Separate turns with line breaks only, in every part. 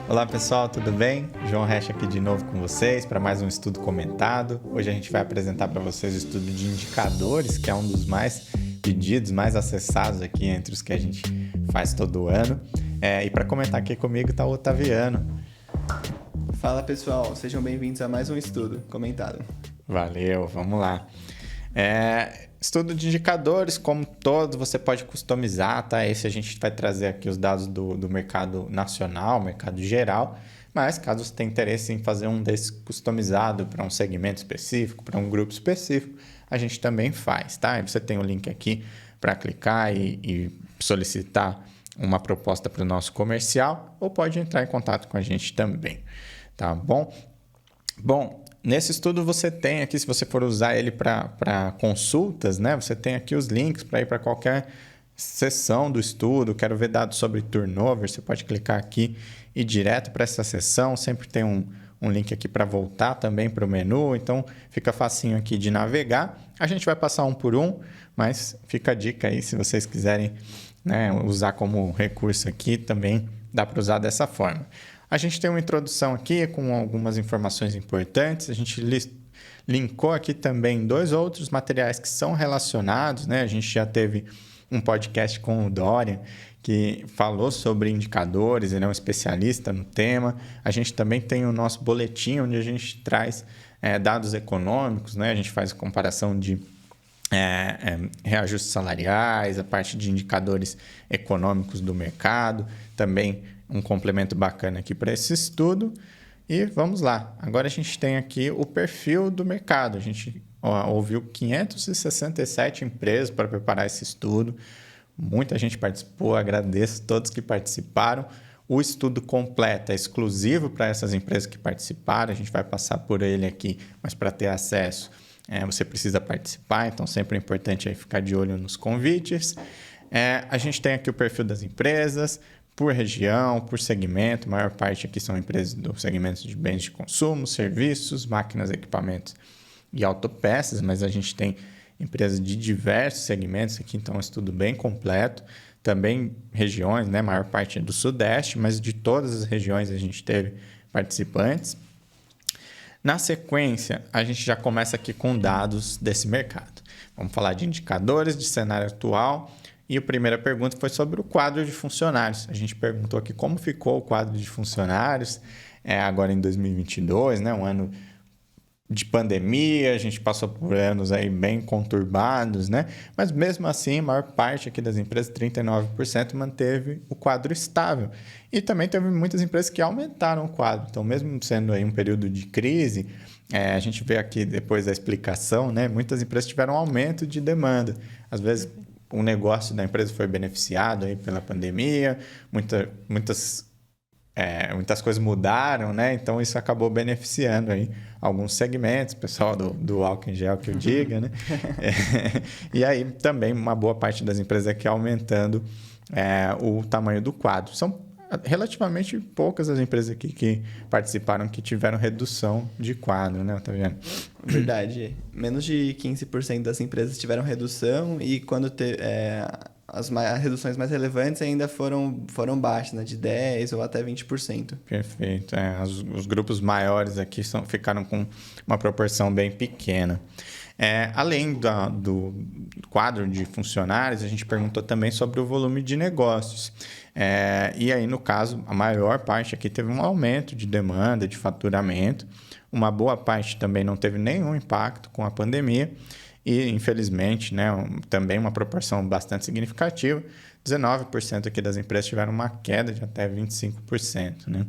Olá pessoal, tudo bem? João Resch aqui de novo com vocês para mais um estudo comentado. Hoje a gente vai apresentar para vocês o estudo de indicadores, que é um dos mais pedidos, mais acessados aqui entre os que a gente faz todo ano. E para comentar aqui comigo está o Otaviano.
Fala pessoal, sejam bem-vindos a mais um estudo comentado.
Valeu, vamos lá. Estudo de indicadores, como todo, você pode customizar, tá? Esse a gente vai trazer aqui os dados do mercado nacional, mercado geral, mas caso você tenha interesse em fazer um desse customizado para um segmento específico, para um grupo específico, a gente também faz, tá? Aí você tem o link aqui para clicar e solicitar uma proposta para o nosso comercial, ou pode entrar em contato com a gente também, tá bom? Bom, nesse estudo você tem aqui, se você for usar ele para consultas, né? Você tem aqui os links para ir para qualquer seção do estudo. Quero ver dados sobre turnover, você pode clicar aqui e ir direto para essa seção. Sempre tem um link aqui para voltar também para o menu, então fica facinho aqui de navegar. A gente vai passar um por um, mas fica a dica aí, se vocês quiserem, né, usar como recurso aqui, também dá para usar dessa forma. A gente tem uma introdução aqui com algumas informações importantes. A gente linkou aqui também dois outros materiais que são relacionados, né? A gente já teve um podcast com o Dorian, que falou sobre indicadores, ele é um especialista no tema. A gente também tem o nosso boletim, onde a gente traz dados econômicos, né? A gente faz a comparação de reajustes salariais, a parte de indicadores econômicos do mercado, também um complemento bacana aqui para esse estudo. E vamos lá. Agora a gente tem aqui o perfil do mercado. A gente ouviu 567 empresas para preparar esse estudo. Muita gente participou, agradeço a todos que participaram. O estudo completo é exclusivo para essas empresas que participaram. A gente vai passar por ele aqui, mas para ter acesso, você precisa participar, então sempre é importante aí ficar de olho nos convites. A gente tem aqui o perfil das empresas, por região, por segmento. A maior parte aqui são empresas do segmento de bens de consumo, serviços, máquinas, equipamentos e autopeças, mas a gente tem empresas de diversos segmentos aqui, então é um estudo bem completo. Também regiões, né? A maior parte é do Sudeste, mas de todas as regiões a gente teve participantes. Na sequência, a gente já começa aqui com dados desse mercado. Vamos falar de indicadores, de cenário atual. E a primeira pergunta foi sobre o quadro de funcionários. A gente perguntou aqui como ficou o quadro de funcionários agora em 2022, né? Um ano de pandemia, a gente passou por anos aí bem conturbados, né? Mas mesmo assim, a maior parte aqui das empresas, 39%, manteve o quadro estável. E também teve muitas empresas que aumentaram o quadro. Então, mesmo sendo aí um período de crise, a gente vê aqui depois da explicação, né? Muitas empresas tiveram um aumento de demanda. Às vezes, o negócio da empresa foi beneficiado aí pela pandemia, muitas coisas mudaram, né? Então, isso acabou beneficiando aí alguns segmentos, pessoal do álcool em gel que eu diga, né? E aí, também, uma boa parte das empresas aqui aumentando o tamanho do quadro. São relativamente poucas as empresas aqui que participaram que tiveram redução de quadro, né? Tá vendo?
Verdade. Menos de 15% das empresas tiveram redução e quando as reduções mais relevantes ainda foram baixas, né? De 10% ou até 20%.
Perfeito. Os grupos maiores aqui ficaram com uma proporção bem pequena. Além do quadro de funcionários, a gente perguntou também sobre o volume de negócios. E aí, no caso, a maior parte aqui teve um aumento de demanda, de faturamento. Uma boa parte também não teve nenhum impacto com a pandemia. E, infelizmente, né, também uma proporção bastante significativa, 19% aqui das empresas tiveram uma queda de até 25%. Né?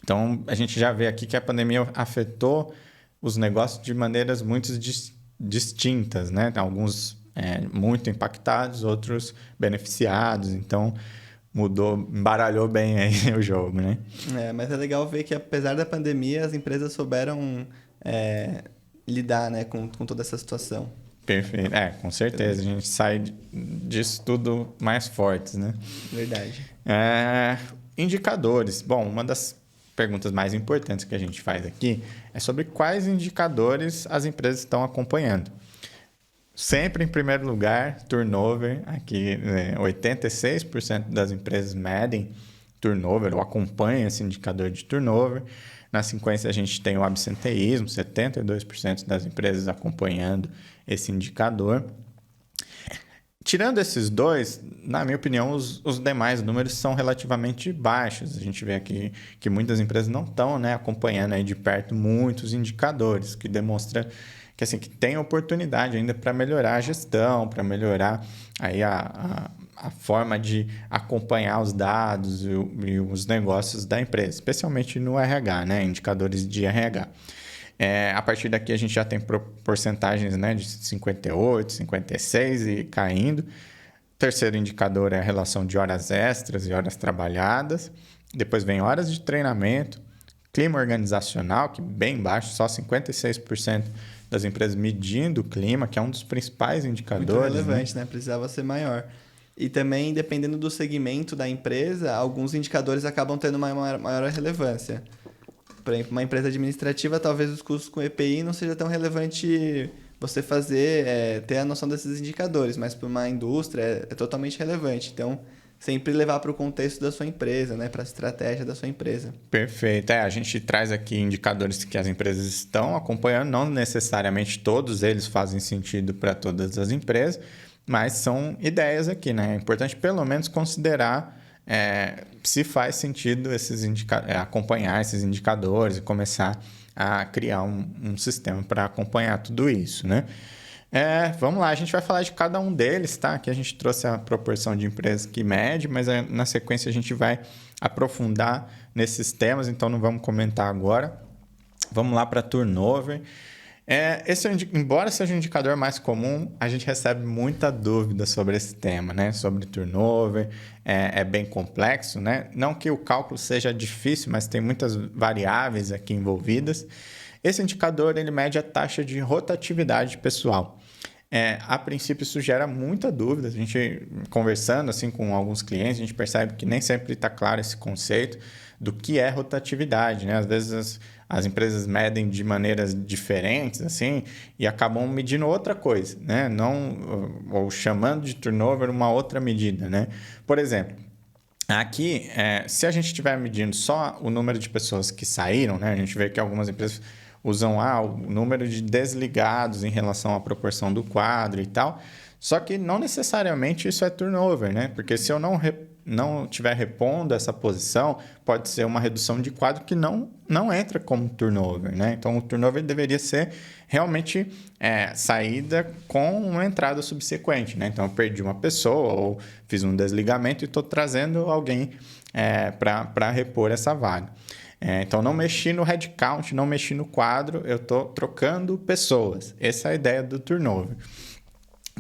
Então, a gente já vê aqui que a pandemia afetou os negócios de maneiras muito distintas, né? Alguns muito impactados, outros beneficiados. Então, embaralhou bem aí o jogo, né?
Mas é legal ver que, apesar da pandemia, as empresas souberam lidar, né, com toda essa situação.
Perfeito. Com certeza. A gente sai disso tudo mais fortes, né?
Verdade.
Indicadores. Bom, uma das perguntas mais importantes que a gente faz aqui é sobre quais indicadores as empresas estão acompanhando. Sempre em primeiro lugar, turnover. Aqui, 86% das empresas medem turnover, ou acompanha esse indicador de turnover. Na sequência, a gente tem o absenteísmo, 72% das empresas acompanhando esse indicador. Tirando esses dois, na minha opinião, os demais números são relativamente baixos. A gente vê aqui que muitas empresas não estão, né, acompanhando aí de perto muitos indicadores, que demonstra que, assim, que tem oportunidade ainda para melhorar a gestão, para melhorar aí a forma de acompanhar os dados e os negócios da empresa, especialmente no RH, né, indicadores de RH. A partir daqui a gente já tem porcentagens, né, de 58, 56 e caindo. O terceiro indicador é a relação de horas extras e horas trabalhadas. Depois vem horas de treinamento, clima organizacional, que é bem baixo, só 56% das empresas medindo o clima, que é um dos principais indicadores.
Muito relevante, né? Precisava ser maior. E também, dependendo do segmento da empresa, alguns indicadores acabam tendo uma maior relevância. Por exemplo, uma empresa administrativa, talvez os custos com EPI não seja tão relevante você ter a noção desses indicadores, mas para uma indústria é totalmente relevante. Então, sempre levar para o contexto da sua empresa, né? Para a estratégia da sua empresa.
Perfeito. A gente traz aqui indicadores que as empresas estão acompanhando, não necessariamente todos eles fazem sentido para todas as empresas, mas são ideias aqui, né? É importante pelo menos considerar se faz sentido acompanhar esses indicadores e começar a criar um sistema para acompanhar tudo isso, né? Vamos lá, a gente vai falar de cada um deles, tá? Aqui a gente trouxe a proporção de empresas que mede, mas na sequência a gente vai aprofundar nesses temas, então não vamos comentar agora. Vamos lá para turnover. Embora seja um indicador mais comum, a gente recebe muita dúvida sobre esse tema, né? Sobre turnover, é bem complexo, né? Não que o cálculo seja difícil, mas tem muitas variáveis aqui envolvidas. Esse indicador ele mede a taxa de rotatividade pessoal. A princípio, isso gera muita dúvida. A gente, conversando assim, com alguns clientes, a gente percebe que nem sempre está claro esse conceito do que é rotatividade, né? Às vezes as empresas medem de maneiras diferentes, assim, e acabam medindo outra coisa, né? Ou chamando de turnover uma outra medida, né? Por exemplo, aqui, se a gente estiver medindo só o número de pessoas que saíram, né? A gente vê que algumas empresas usam o número de desligados em relação à proporção do quadro e tal, só que não necessariamente isso é turnover, né? Porque se eu não estiver repondo essa posição, pode ser uma redução de quadro que não entra como turnover, né? Então, o turnover deveria ser realmente saída com uma entrada subsequente, né? Então, eu perdi uma pessoa ou fiz um desligamento e estou trazendo alguém para repor essa vaga. Então, não mexi no headcount, não mexi no quadro, eu estou trocando pessoas. Essa é a ideia do turnover.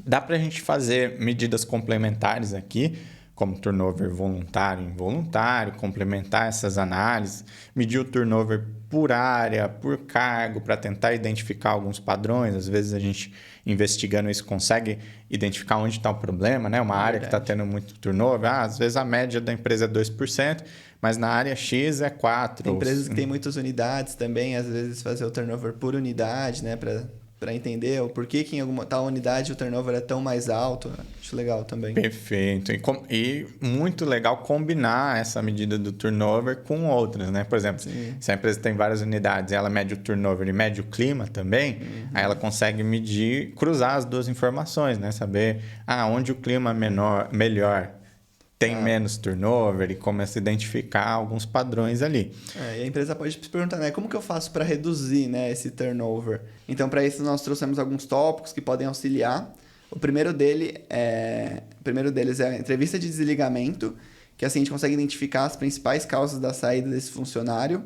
Dá para a gente fazer medidas complementares aqui, como turnover voluntário e involuntário, complementar essas análises, medir o turnover por área, por cargo, para tentar identificar alguns padrões. Às vezes a gente, investigando isso, consegue identificar onde está o problema, né? Uma área que está tendo muito turnover, às vezes a média da empresa é 2%, mas na área X é 4%.
Tem empresas que têm muitas unidades também, às vezes fazer o turnover por unidade, né? Para entender o porquê que em alguma tal unidade o turnover é tão mais alto. Acho legal também.
Perfeito. E muito legal combinar essa medida do turnover com outras, né? Por exemplo, se a empresa tem várias unidades e ela mede o turnover e mede o clima também, aí ela consegue cruzar as duas informações, né? Saber onde o clima é melhor tem menos turnover e começa a identificar alguns padrões ali.
E a empresa pode se perguntar, né? Como que eu faço para reduzir, né, esse turnover? Então, para isso, nós trouxemos alguns tópicos que podem auxiliar. O primeiro deles é a entrevista de desligamento, que assim a gente consegue identificar as principais causas da saída desse funcionário.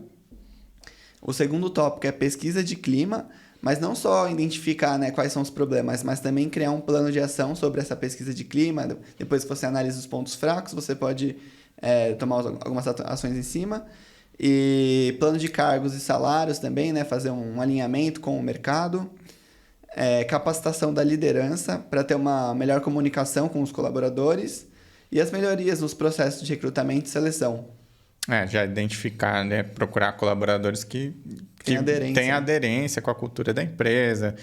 O segundo tópico é pesquisa de clima, mas não só identificar, né, quais são os problemas, mas também criar um plano de ação sobre essa pesquisa de clima. Depois que você analisa os pontos fracos, você pode tomar algumas ações em cima. E plano de cargos e salários também, né, fazer um alinhamento com o mercado. Capacitação da liderança para ter uma melhor comunicação com os colaboradores. E as melhorias nos processos de recrutamento e seleção.
Já identificar, né? Procurar colaboradores que têm aderência com a cultura da empresa.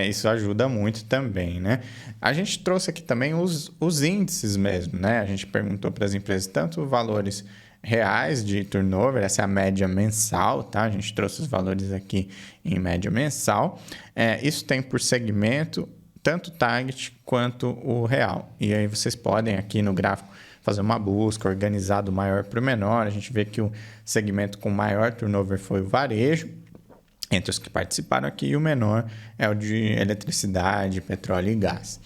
Isso ajuda muito também, né? A gente trouxe aqui também os índices mesmo, né? A gente perguntou para as empresas tanto valores reais de turnover, essa é a média mensal, tá? A gente trouxe os valores aqui em média mensal. Isso tem por segmento tanto o target quanto o real. E aí vocês podem aqui no gráfico fazer uma busca, organizar do maior para o menor. A gente vê que o segmento com maior turnover foi o varejo, entre os que participaram aqui, e o menor é o de eletricidade, petróleo e gás.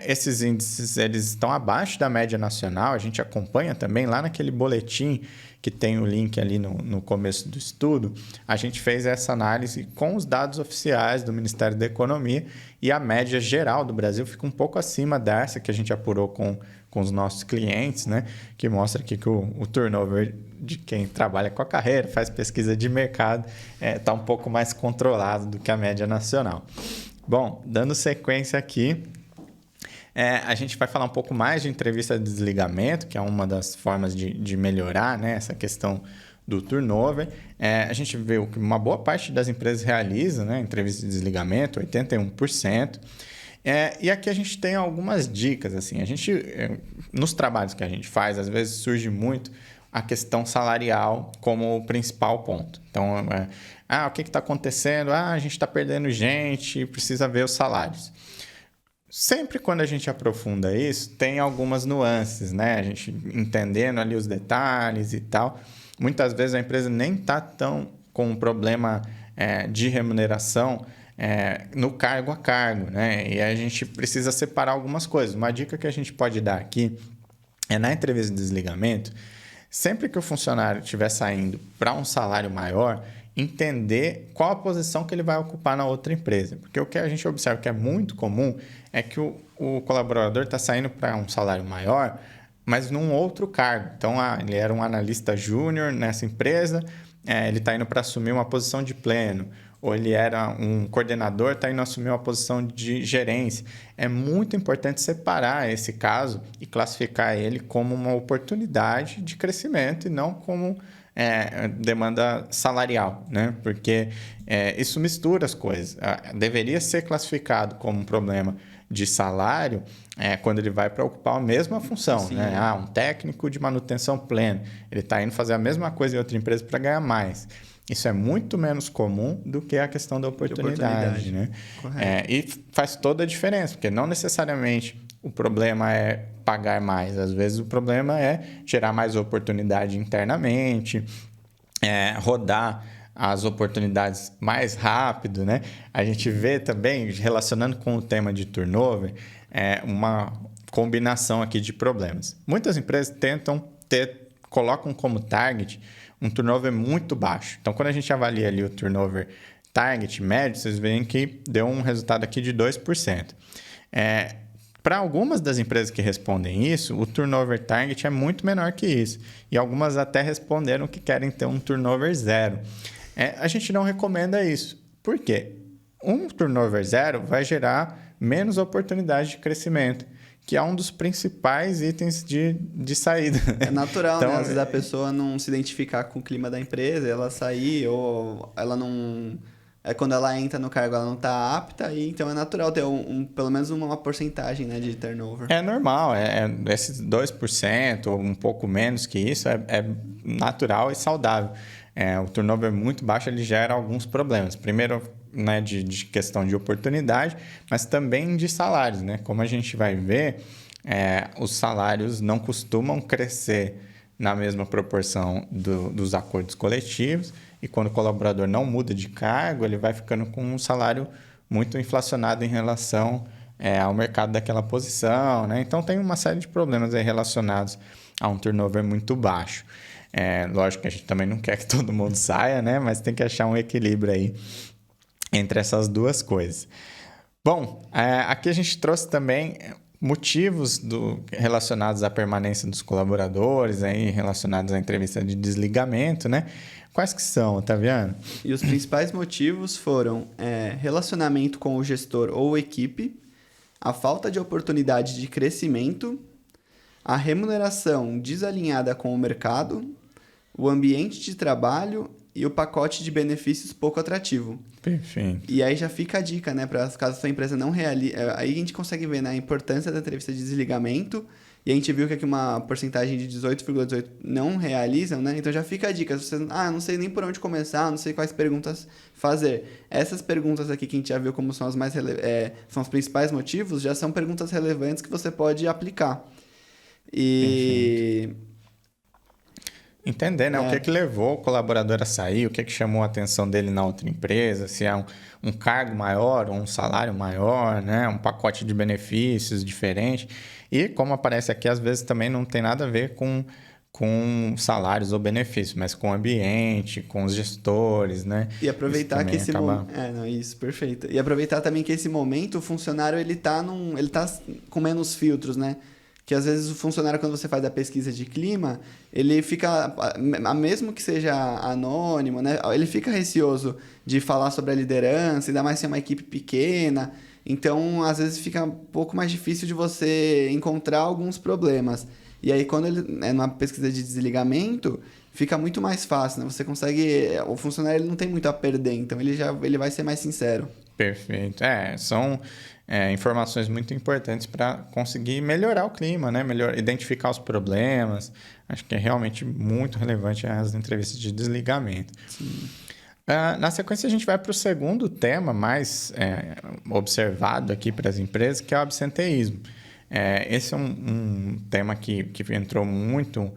Esses índices eles estão abaixo da média nacional, a gente acompanha também lá naquele boletim que tem o link ali no começo do estudo, a gente fez essa análise com os dados oficiais do Ministério da Economia e a média geral do Brasil fica um pouco acima dessa que a gente apurou com os nossos clientes, né? Que mostra aqui que o turnover de quem trabalha com a carreira, faz pesquisa de mercado, está um pouco mais controlado do que a média nacional. Bom, dando sequência aqui, a gente vai falar um pouco mais de entrevista de desligamento, que é uma das formas de melhorar, né, essa questão do turnover. A gente vê que uma boa parte das empresas realiza, né, entrevista de desligamento, 81%. E aqui a gente tem algumas dicas. Assim, nos trabalhos que a gente faz, às vezes surge muito a questão salarial como o principal ponto. Então, o que está acontecendo? A gente está perdendo gente, precisa ver os salários. Sempre quando a gente aprofunda isso, tem algumas nuances, né? A gente entendendo ali os detalhes e tal. Muitas vezes a empresa nem está tão com um problema de remuneração no cargo a cargo, né? E a gente precisa separar algumas coisas. Uma dica que a gente pode dar aqui é na entrevista de desligamento, sempre que o funcionário estiver saindo para um salário maior, entender qual a posição que ele vai ocupar na outra empresa. Porque o que a gente observa que é muito comum é que o colaborador está saindo para um salário maior, mas num outro cargo. Então, ele era um analista júnior nessa empresa, ele está indo para assumir uma posição de pleno, ou ele era um coordenador, está indo assumir uma posição de gerência. É muito importante separar esse caso e classificar ele como uma oportunidade de crescimento e não como demanda salarial, né? Porque isso mistura as coisas. Deveria ser classificado como um problema de salário quando ele vai para ocupar a mesma função, né? Um técnico de manutenção plena, ele está indo fazer a mesma coisa em outra empresa para ganhar mais. Isso é muito menos comum do que a questão da oportunidade. Né? E faz toda a diferença, porque não necessariamente o problema é pagar mais. Às vezes o problema é gerar mais oportunidade internamente, rodar as oportunidades mais rápido. Né? A gente vê também, relacionando com o tema de turnover, uma combinação aqui de problemas. Muitas empresas colocam como target um turnover muito baixo. Então, quando a gente avalia ali o turnover target médio, vocês veem que deu um resultado aqui de 2%. Para algumas das empresas que respondem isso, o turnover target é muito menor que isso. E algumas até responderam que querem ter um turnover zero. A gente não recomenda isso. Por quê? Um turnover zero vai gerar menos oportunidade de crescimento, que é um dos principais itens de saída.
É natural, então, né? Às vezes a pessoa não se identificar com o clima da empresa, ela sair, ou ela não... quando ela entra no cargo, ela não está apta, e então é natural ter pelo menos uma porcentagem, né, de turnover.
É normal, esses 2%, ou um pouco menos que isso, é natural e saudável. O turnover muito baixo, ele gera alguns problemas. Primeiro, né, de questão de oportunidade, mas também de salários. Né? Como a gente vai ver, os salários não costumam crescer na mesma proporção dos acordos coletivos, e quando o colaborador não muda de cargo, ele vai ficando com um salário muito inflacionado em relação ao mercado daquela posição. Né? Então, tem uma série de problemas aí relacionados a um turnover muito baixo. Lógico que a gente também não quer que todo mundo saia, né? Mas tem que achar um equilíbrio aí entre essas duas coisas. Bom, aqui a gente trouxe também motivos relacionados à permanência dos colaboradores, aí, relacionados à entrevista de desligamento, né? Quais que são, Otaviano?
E os principais motivos foram relacionamento com o gestor ou equipe, a falta de oportunidade de crescimento, a remuneração desalinhada com o mercado, o ambiente de trabalho e o pacote de benefícios pouco atrativo.
Perfeito.
E aí já fica a dica, né? Para caso a sua empresa não realize... Aí a gente consegue ver, né, a importância da entrevista de desligamento E a gente viu que aqui uma porcentagem de 18,18% não realizam, né? Então já fica a dica. Você, não sei nem por onde começar, não sei quais perguntas fazer. Essas perguntas aqui que a gente já viu como são as são os principais motivos, já são perguntas relevantes que você pode aplicar. E...
Entender, né? O que levou o colaborador a sair, o que chamou a atenção dele na outra empresa, se é um cargo maior ou um salário maior, né? Um pacote de benefícios diferente. E como aparece aqui, às vezes também não tem nada a ver com salários ou benefícios, mas com o ambiente, com os gestores, né?
E aproveitar que esse momento... Isso, perfeito. E aproveitar também que esse momento o funcionário ele tá com menos filtros, né? Que às vezes o funcionário, quando você faz a pesquisa de clima, ele fica, mesmo que seja anônimo, né? Ele fica receoso de falar sobre a liderança, ainda mais se é uma equipe pequena. Então, às vezes fica um pouco mais difícil de você encontrar alguns problemas. E aí, quando ele é numa pesquisa de desligamento, fica muito mais fácil, né? Você consegue... O funcionário ele não tem muito a perder, então ele vai ser mais sincero.
Perfeito. São informações muito importantes para conseguir melhorar o clima, né? Identificar os problemas. Acho que é realmente muito relevante as entrevistas de desligamento.
Sim.
Na sequência, a gente vai para o segundo tema mais observado aqui para as empresas, que é o absenteísmo. Esse é um tema que entrou muito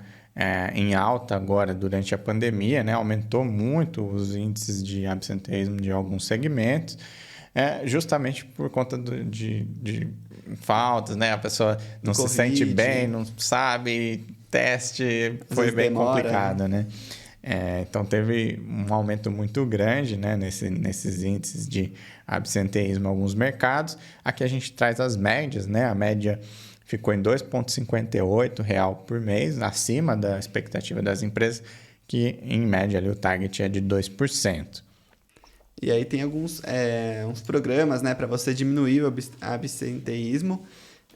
em alta agora durante a pandemia, né? Aumentou muito os índices de absenteísmo de alguns segmentos, justamente por conta de faltas, né? A pessoa não se sente bem, não sabe, teste foi bem complicado, né? Então, teve um aumento muito grande, né, nesses índices de absenteísmo em alguns mercados. Aqui a gente traz as médias, né? A média ficou em R$ 2,58 por mês, acima da expectativa das empresas, que em média ali, o target é de 2%.
E aí tem uns programas, né, para você diminuir o absenteísmo.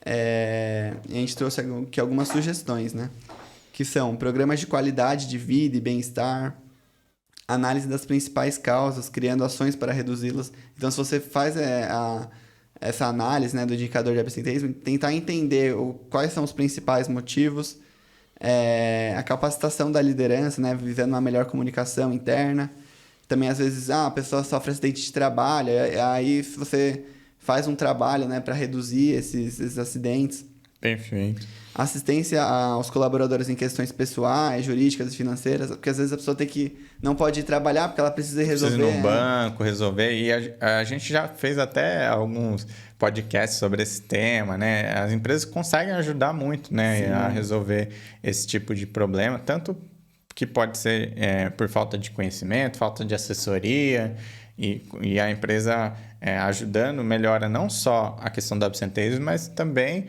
E a gente trouxe aqui algumas sugestões, né? Que são programas de qualidade de vida e bem-estar, análise das principais causas, criando ações para reduzi-las. Então, se você faz essa análise, né, do indicador de absenteísmo, tentar entender quais são os principais motivos, a capacitação da liderança, né, visando uma melhor comunicação interna. Também, às vezes, a pessoa sofre acidente de trabalho, aí se você faz um trabalho, né, para reduzir esses acidentes.
Perfeito.
Assistência aos colaboradores em questões pessoais, jurídicas e financeiras, porque às vezes a pessoa não pode ir trabalhar porque ela precisa resolver.
Precisa ir no banco, resolver. E a gente já fez até alguns podcasts sobre esse tema, né? As empresas conseguem ajudar muito, né, a resolver esse tipo de problema, tanto que pode ser por falta de conhecimento, falta de assessoria, e a empresa ajudando melhora não só a questão do absenteísmo, mas também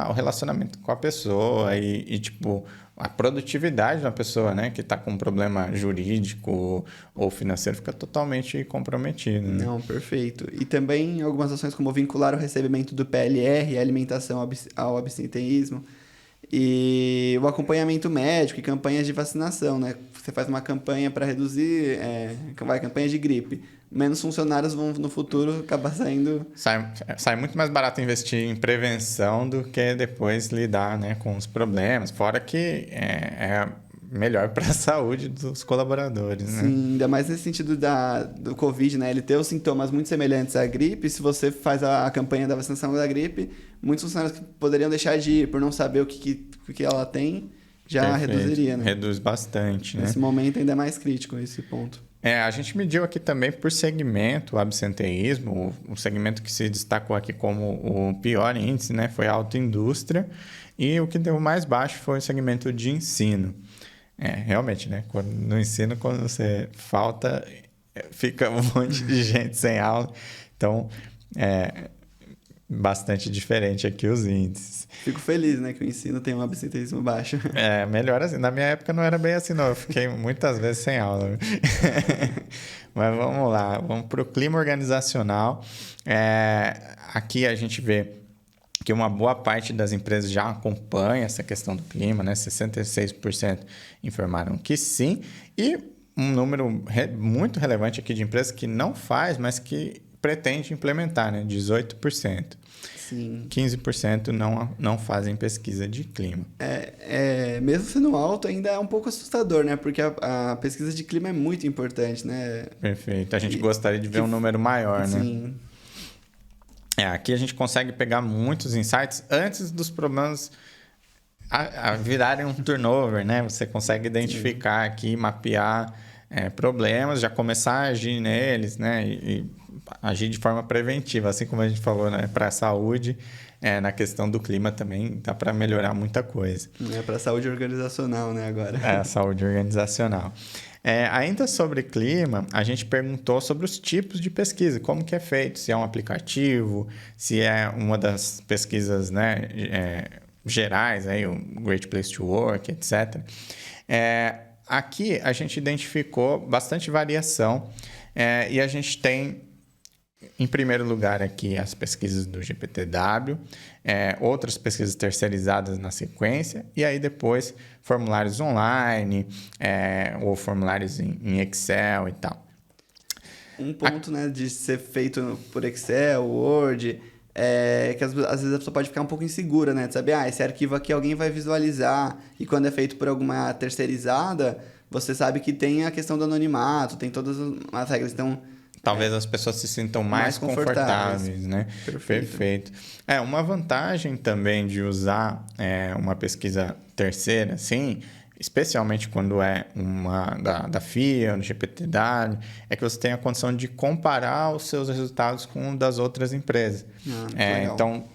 o relacionamento com a pessoa e tipo, a produtividade da pessoa, né, que está com um problema jurídico ou financeiro fica totalmente comprometido. Né?
Não, perfeito. E também algumas ações como vincular o recebimento do PLR e a alimentação ao absenteísmo. E o acompanhamento médico e campanhas de vacinação, né? Você faz uma campanha para reduzir, campanha de gripe. Menos funcionários vão, no futuro, acabar saindo...
Sai muito mais barato investir em prevenção do que depois lidar, né, com os problemas. Fora que é melhor para a saúde dos colaboradores, né?
Sim, ainda mais nesse sentido do Covid, né? Ele tem os sintomas muito semelhantes à gripe. Se você faz a campanha da vacinação da gripe, muitos funcionários que poderiam deixar de ir por não saber o que ela tem, já reduziria, né?
Reduz bastante, né?
Nesse momento ainda é mais crítico esse ponto.
A gente mediu aqui também por segmento o absenteísmo. O segmento que se destacou aqui como o pior índice, né, foi a autoindústria. E o que deu mais baixo foi o segmento de ensino. Realmente, né? No ensino, quando você falta, fica um monte de gente sem aula. Então, bastante diferente aqui os índices.
Fico feliz, né? Que o ensino tem um absenteísmo baixo.
Melhor assim. Na minha época não era bem assim, não. Eu fiquei muitas vezes sem aula. Mas vamos lá. Vamos para o clima organizacional. Aqui a gente vê que uma boa parte das empresas já acompanha essa questão do clima, né? 66% informaram que sim. E um número muito relevante aqui de empresas que não faz, mas que pretende implementar, né? 18%.
Sim.
15% não fazem pesquisa de clima.
Mesmo sendo alto, ainda é um pouco assustador, né? Porque a pesquisa de clima é muito importante, né?
Perfeito. A gente gostaria de ver um número maior, né?
Sim.
Aqui a gente consegue pegar muitos insights antes dos problemas a virarem um turnover, né? Você consegue identificar aqui, mapear problemas, já começar a agir neles, né? E agir de forma preventiva, assim como a gente falou, né? Para a saúde, na questão do clima também dá para melhorar muita coisa.
Para a saúde organizacional, né? Agora.
A saúde organizacional. Ainda sobre clima, a gente perguntou sobre os tipos de pesquisa, como que é feito, se é um aplicativo, se é uma das pesquisas, né, gerais, aí, o Great Place to Work, etc. Aqui a gente identificou bastante variação e a gente tem, em primeiro lugar, aqui as pesquisas do GPTW, outras pesquisas terceirizadas na sequência, e aí depois formulários online ou formulários em Excel e tal.
Um ponto, né, de ser feito por Excel, Word, que às vezes a pessoa pode ficar um pouco insegura, né? De saber, esse arquivo aqui alguém vai visualizar, e quando é feito por alguma terceirizada, você sabe que tem a questão do anonimato, tem todas as regras, então...
Talvez as pessoas se sintam mais confortáveis, né? Perfeito. Uma vantagem também de usar uma pesquisa terceira, assim, especialmente quando é uma da FIA, do GPTW, é que você tem a condição de comparar os seus resultados com das outras empresas. Então,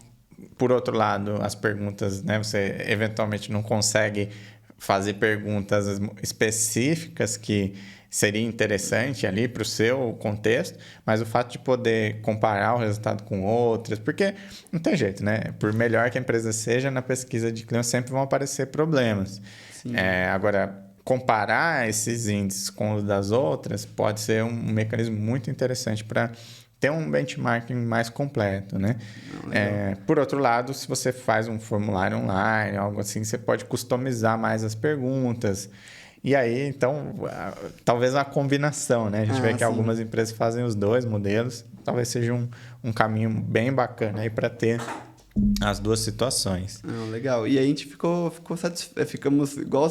por outro lado, as perguntas, né? Você eventualmente não consegue fazer perguntas específicas que seria interessante ali para o seu contexto, mas o fato de poder comparar o resultado com outras, porque não tem jeito, né? Por melhor que a empresa seja, na pesquisa de clima sempre vão aparecer problemas. Agora, comparar esses índices com os das outras pode ser um mecanismo muito interessante para ter um benchmarking mais completo, né? Por outro lado, se você faz um formulário online, algo assim, você pode customizar mais as perguntas. E aí, então, talvez uma combinação, né? A gente vê que algumas empresas fazem os dois modelos. Talvez seja um caminho bem bacana aí para ter as duas situações.
Legal. E aí a gente ficou satisfeito, ficamos igual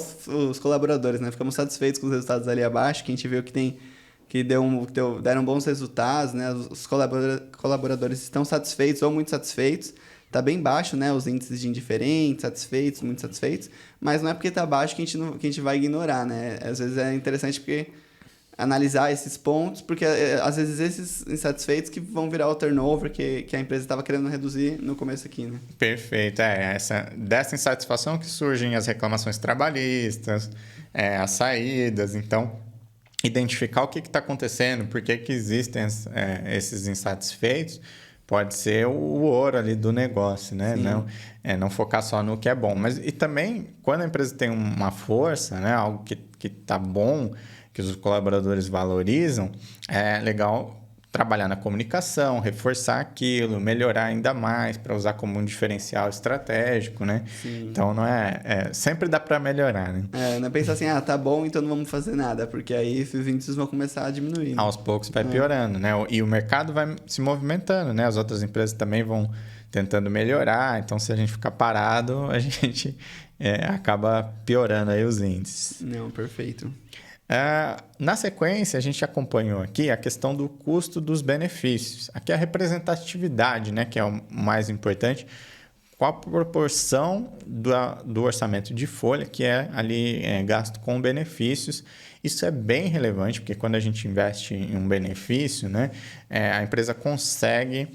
os colaboradores, né? Ficamos satisfeitos com os resultados ali abaixo, que a gente viu que deram bons resultados, né? Os colaboradores estão satisfeitos ou muito satisfeitos. Tá bem baixo, né? Os índices de indiferentes, satisfeitos, muito satisfeitos. Mas não é porque tá baixo que a gente vai ignorar, né? Às vezes é interessante porque analisar esses pontos, porque às vezes esses insatisfeitos que vão virar o turnover que a empresa estava querendo reduzir no começo aqui, né?
Perfeito. Dessa insatisfação que surgem as reclamações trabalhistas, as saídas. Então, identificar o que está acontecendo, por que existem esses insatisfeitos, pode ser o ouro ali do negócio, né? Não focar só no que é bom. E também, quando a empresa tem uma força, né? Algo que está bom, que os colaboradores valorizam, é legal trabalhar na comunicação, reforçar aquilo, melhorar ainda mais para usar como um diferencial estratégico, né?
Sim.
Então, não sempre dá para melhorar, né?
Não é pensar assim, tá bom, então não vamos fazer nada, porque aí esses índices vão começar a diminuir. Né?
Aos poucos vai piorando, né? E o mercado vai se movimentando, né? As outras empresas também vão tentando melhorar, então se a gente ficar parado, a gente acaba piorando aí os índices.
Não, perfeito.
Na sequência, a gente acompanhou aqui a questão do custo dos benefícios. Aqui a representatividade, né, que é o mais importante. Qual a proporção do orçamento de folha que é ali gasto com benefícios? Isso é bem relevante, porque quando a gente investe em um benefício, né, a empresa consegue,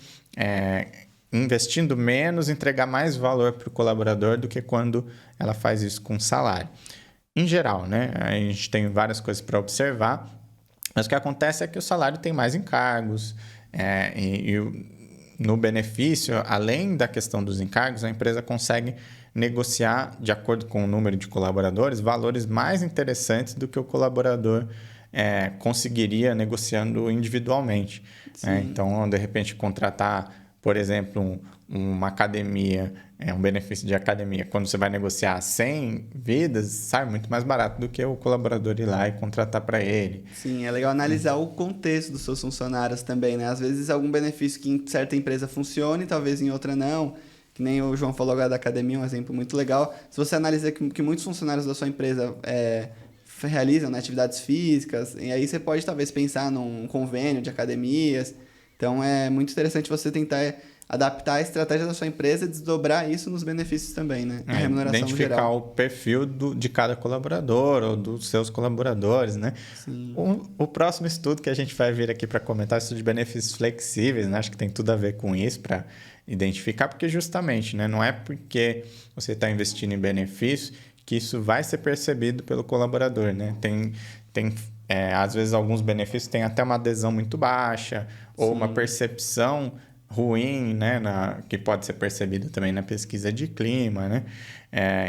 investindo menos, entregar mais valor para o colaborador do que quando ela faz isso com salário. Em geral, né? A gente tem várias coisas para observar, mas o que acontece é que o salário tem mais encargos no benefício, além da questão dos encargos, a empresa consegue negociar, de acordo com o número de colaboradores, valores mais interessantes do que o colaborador conseguiria negociando individualmente. Então, de repente, contratar por exemplo, uma academia, um benefício de academia, quando você vai negociar 100 vidas, sai muito mais barato do que o colaborador ir lá e contratar para ele.
Sim, é legal analisar o contexto dos seus funcionários também, né? Às vezes algum benefício que em certa empresa funcione, talvez em outra não. Que nem o João falou agora da academia, um exemplo muito legal. Se você analisa que muitos funcionários da sua empresa realizam, né, atividades físicas, e aí você pode talvez pensar num convênio de academias. Então é muito interessante você tentar adaptar a estratégia da sua empresa e desdobrar isso nos benefícios também, né? Na remuneração
Identificar
geral.
o perfil de cada colaborador ou dos seus colaboradores, né?
Sim.
O próximo estudo que a gente vai vir aqui para comentar é o estudo de benefícios flexíveis, né? Acho que tem tudo a ver com isso para identificar, porque justamente, né? Não é porque você está investindo em benefícios que isso vai ser percebido pelo colaborador, né? Às vezes, alguns benefícios têm até uma adesão muito baixa ou uma percepção ruim, né, que pode ser percebido também na pesquisa de clima, né?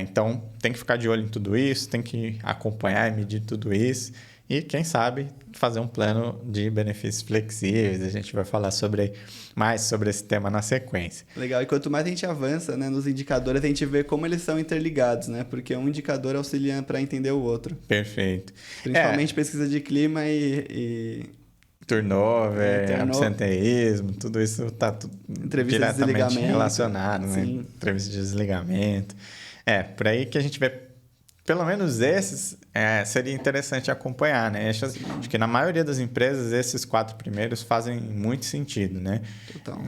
Então, tem que ficar de olho em tudo isso, tem que acompanhar e medir tudo isso e, quem sabe, fazer um plano de benefícios flexíveis. A gente vai falar mais sobre esse tema na sequência.
Legal. E quanto mais a gente avança, né, nos indicadores, a gente vê como eles são interligados, né? Porque um indicador auxilia para entender o outro.
Perfeito.
Principalmente pesquisa de clima e
turnover, absenteísmo, tudo isso está diretamente relacionado, né? Entrevista de desligamento. Por aí que a gente vê, pelo menos esses, seria interessante acompanhar, né? Acho que na maioria das empresas, esses 4 primeiros fazem muito sentido, né?
Total.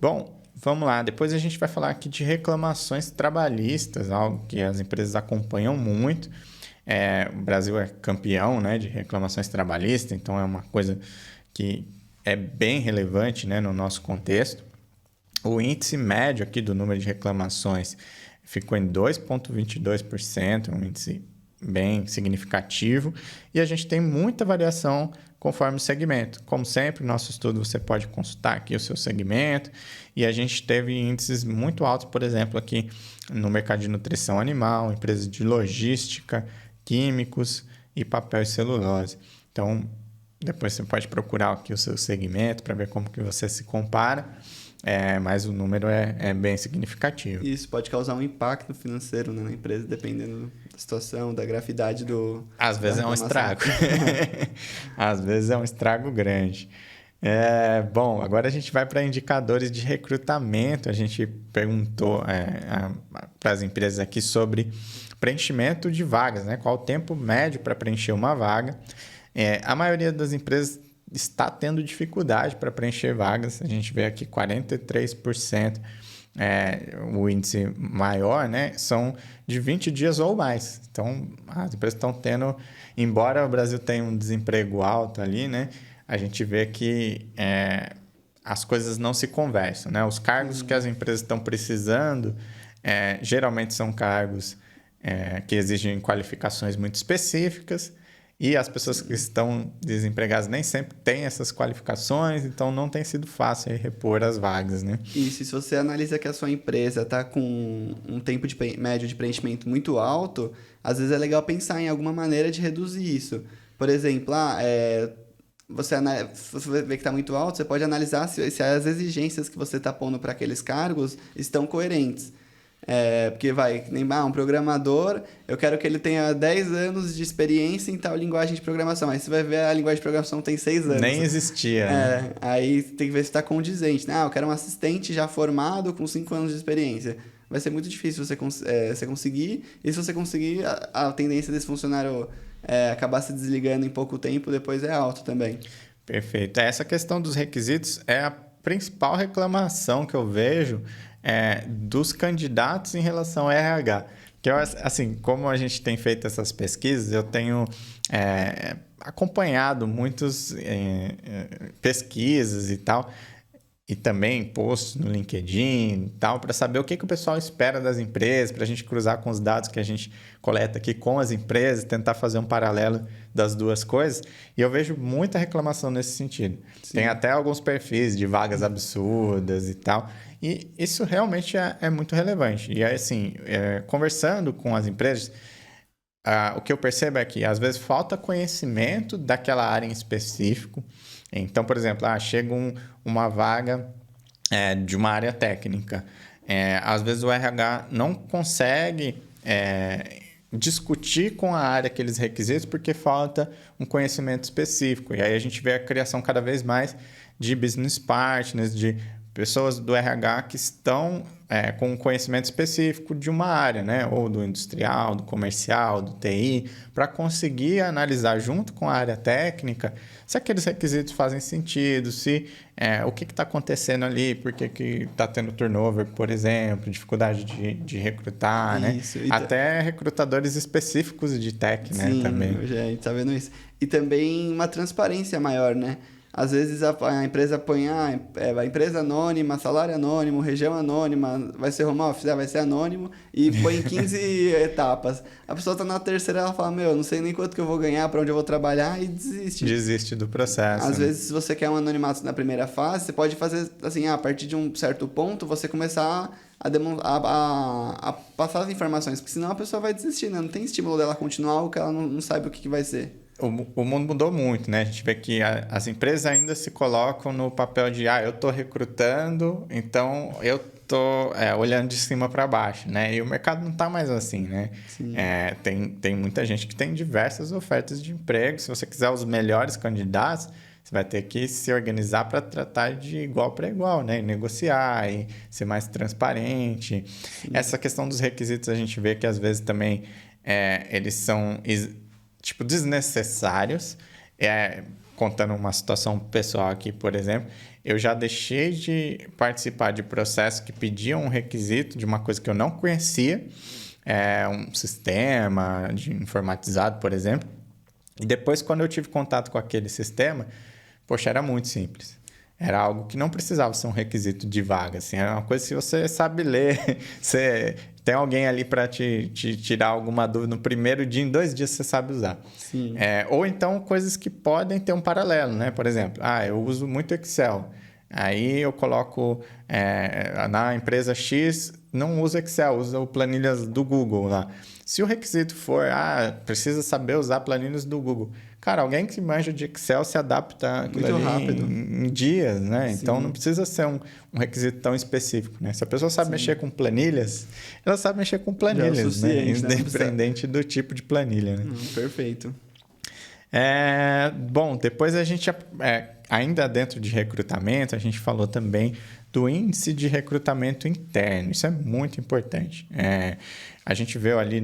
Bom, vamos lá. Depois a gente vai falar aqui de reclamações trabalhistas, algo que as empresas acompanham muito. O Brasil é campeão, né, de reclamações trabalhistas, então é uma coisa que é bem relevante, né, no nosso contexto. O índice médio aqui do número de reclamações ficou em 2,22%, um índice bem significativo, e a gente tem muita variação conforme o segmento. Como sempre, no nosso estudo você pode consultar aqui o seu segmento, e a gente teve índices muito altos, por exemplo, aqui no mercado de nutrição animal, empresas de logística, químicos e papel e celulose. Então, depois você pode procurar aqui o seu segmento para ver como que você se compara, mas o número é bem significativo.
Isso pode causar um impacto financeiro, né, na empresa, dependendo da situação, da gravidade do...
Às vezes é um estrago. Às vezes é um estrago grande. Bom, agora a gente vai para indicadores de recrutamento. A gente perguntou para as empresas aqui sobre preenchimento de vagas, né? Qual o tempo médio para preencher uma vaga. A maioria das empresas está tendo dificuldade para preencher vagas. A gente vê aqui 43%, o índice maior, né? São de 20 dias ou mais. Então, as empresas estão tendo, embora o Brasil tenha um desemprego alto ali, né? A gente vê que as coisas não se conversam, né? Os cargos que as empresas estão precisando geralmente são cargos que exigem qualificações muito específicas e as pessoas que estão desempregadas nem sempre têm essas qualificações, então não tem sido fácil repor as vagas, né?
Isso, e se você analisa que a sua empresa está com um tempo médio de preenchimento muito alto, às vezes é legal pensar em alguma maneira de reduzir isso. Por exemplo, você vê que está muito alto, você pode analisar se as exigências que você está pondo para aqueles cargos estão coerentes. Porque um programador, eu quero que ele tenha 10 anos de experiência em tal linguagem de programação. Aí você vai ver a linguagem de programação tem 6 anos.
Nem existia. Né?
Aí tem que ver se está condizente. Eu quero um assistente já formado com 5 anos de experiência. Vai ser muito difícil você conseguir. E se você conseguir, a tendência desse funcionário acabar se desligando em pouco tempo, depois é alto também.
Perfeito. Essa questão dos requisitos é a principal reclamação que eu vejo dos candidatos em relação ao RH. Que assim, como a gente tem feito essas pesquisas, eu tenho acompanhado muitas pesquisas e tal, e também posts no LinkedIn e tal, para saber o que o pessoal espera das empresas, para a gente cruzar com os dados que a gente coleta aqui com as empresas, tentar fazer um paralelo das duas coisas. E eu vejo muita reclamação nesse sentido. Sim. Tem até alguns perfis de vagas absurdas e tal. E isso realmente é muito relevante. E assim, conversando com as empresas, o que eu percebo é que às vezes falta conhecimento daquela área em específico. Então, por exemplo, chega uma vaga de uma área técnica. Às vezes o RH não consegue discutir com a área aqueles requisitos porque falta um conhecimento específico. E aí a gente vê a criação cada vez mais de business partners, de pessoas do RH que estão com um conhecimento específico de uma área, né? Ou do industrial, do comercial, do TI, para conseguir analisar junto com a área técnica se aqueles requisitos fazem sentido, se o que está acontecendo ali, por que está tendo turnover, por exemplo, dificuldade de recrutar,
isso,
né? Até recrutadores específicos de tech, né?
Sim,
Também.
hoje a gente tá vendo isso. E também uma transparência maior, né? Às vezes a empresa põe a empresa anônima, salário anônimo, região anônima, vai ser home office, vai ser anônimo, e põe 15 etapas. A pessoa tá na terceira, ela fala, não sei nem quanto que eu vou ganhar, para onde eu vou trabalhar, e desiste.
Desiste do processo.
Às vezes, se você quer um anonimato na primeira fase, você pode fazer, assim, a partir de um certo ponto, você começar a passar as informações, porque senão a pessoa vai desistir, né? Não tem estímulo dela continuar algo que ela não sabe o que vai ser.
O mundo mudou muito, né? A gente vê que as empresas ainda se colocam no papel de eu estou recrutando, então eu estou olhando de cima para baixo, né? E o mercado não está mais assim, né? Tem muita gente que tem diversas ofertas de emprego. Se você quiser os melhores candidatos, você vai ter que se organizar para tratar de igual para igual, né? E negociar e ser mais transparente. Sim. Essa questão dos requisitos a gente vê que às vezes também eles são desnecessários. Contando uma situação pessoal aqui, por exemplo, eu já deixei de participar de processos que pediam um requisito de uma coisa que eu não conhecia, um sistema informatizado, por exemplo, e depois, quando eu tive contato com aquele sistema, poxa, era muito simples. Era algo que não precisava ser um requisito de vaga. Assim, era uma coisa que se você sabe ler, você tem alguém ali para te tirar alguma dúvida no primeiro dia, em 2 dias você sabe usar.
Sim.
Ou então coisas que podem ter um paralelo, né? Por exemplo, eu uso muito Excel. Aí eu coloco na empresa X, não usa Excel, usa o planilhas do Google lá. Se o requisito for, precisa saber usar planilhas do Google. Cara, alguém que manja de Excel se adapta aquilo muito rápido. Em dias, né? Sim. Então, não precisa ser um requisito tão específico, né? Se a pessoa sabe mexer com planilhas, ela sabe mexer com planilhas, né? Independente do tipo de planilha, né?
Perfeito.
Bom, depois a gente, ainda dentro de recrutamento, a gente falou também do índice de recrutamento interno. Isso é muito importante. A gente vê ali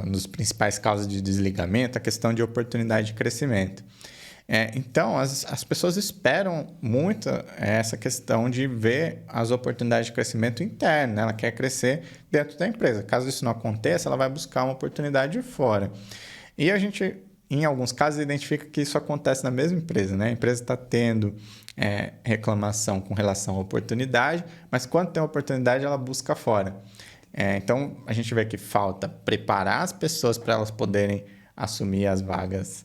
nos principais causas de desligamento a questão de oportunidade de crescimento. Então, as pessoas esperam muito essa questão de ver as oportunidades de crescimento interno, né? Ela quer crescer dentro da empresa. Caso isso não aconteça, ela vai buscar uma oportunidade de fora. E a gente, em alguns casos, identifica que isso acontece na mesma empresa, né? A empresa está tendo reclamação com relação à oportunidade, mas quando tem oportunidade, ela busca fora. Então, a gente vê que falta preparar as pessoas para elas poderem assumir as vagas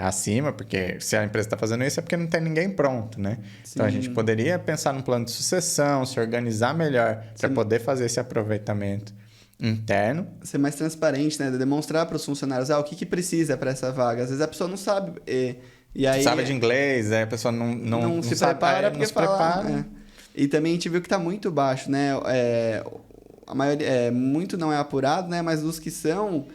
acima, porque se a empresa está fazendo isso é porque não tem ninguém pronto, né? Sim. Então, a gente poderia pensar num plano de sucessão, se organizar melhor para poder fazer esse aproveitamento interno.
Ser mais transparente, né? Demonstrar para os funcionários o que precisa para essa vaga. Às vezes a pessoa não sabe. E aí,
sabe de inglês, a pessoa não
se
sabe,
prepara porque fala. E também a gente viu que está muito baixo, né? A maioria, muito não é apurado, né? Mas dos que são,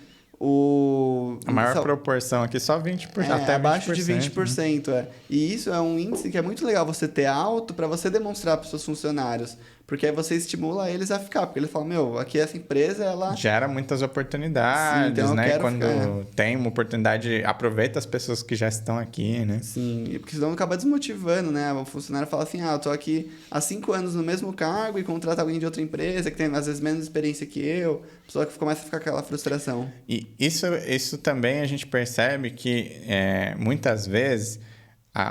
a maior proporção aqui, só 20%, até
abaixo
20%,
de 20%. Né? E isso é um índice que é muito legal você ter alto para você demonstrar para os seus funcionários. Porque aí você estimula eles a ficar. Porque eles falam, aqui essa empresa, ela...
gera muitas oportunidades, sim, então né? Quando tem uma oportunidade, aproveita as pessoas que já estão aqui, né?
Sim, porque senão acaba desmotivando, né? O funcionário fala assim, eu tô aqui há 5 anos no mesmo cargo e contrata alguém de outra empresa que tem, às vezes, menos experiência que eu. A pessoa que começa a ficar com aquela frustração.
E isso também a gente percebe que, muitas vezes,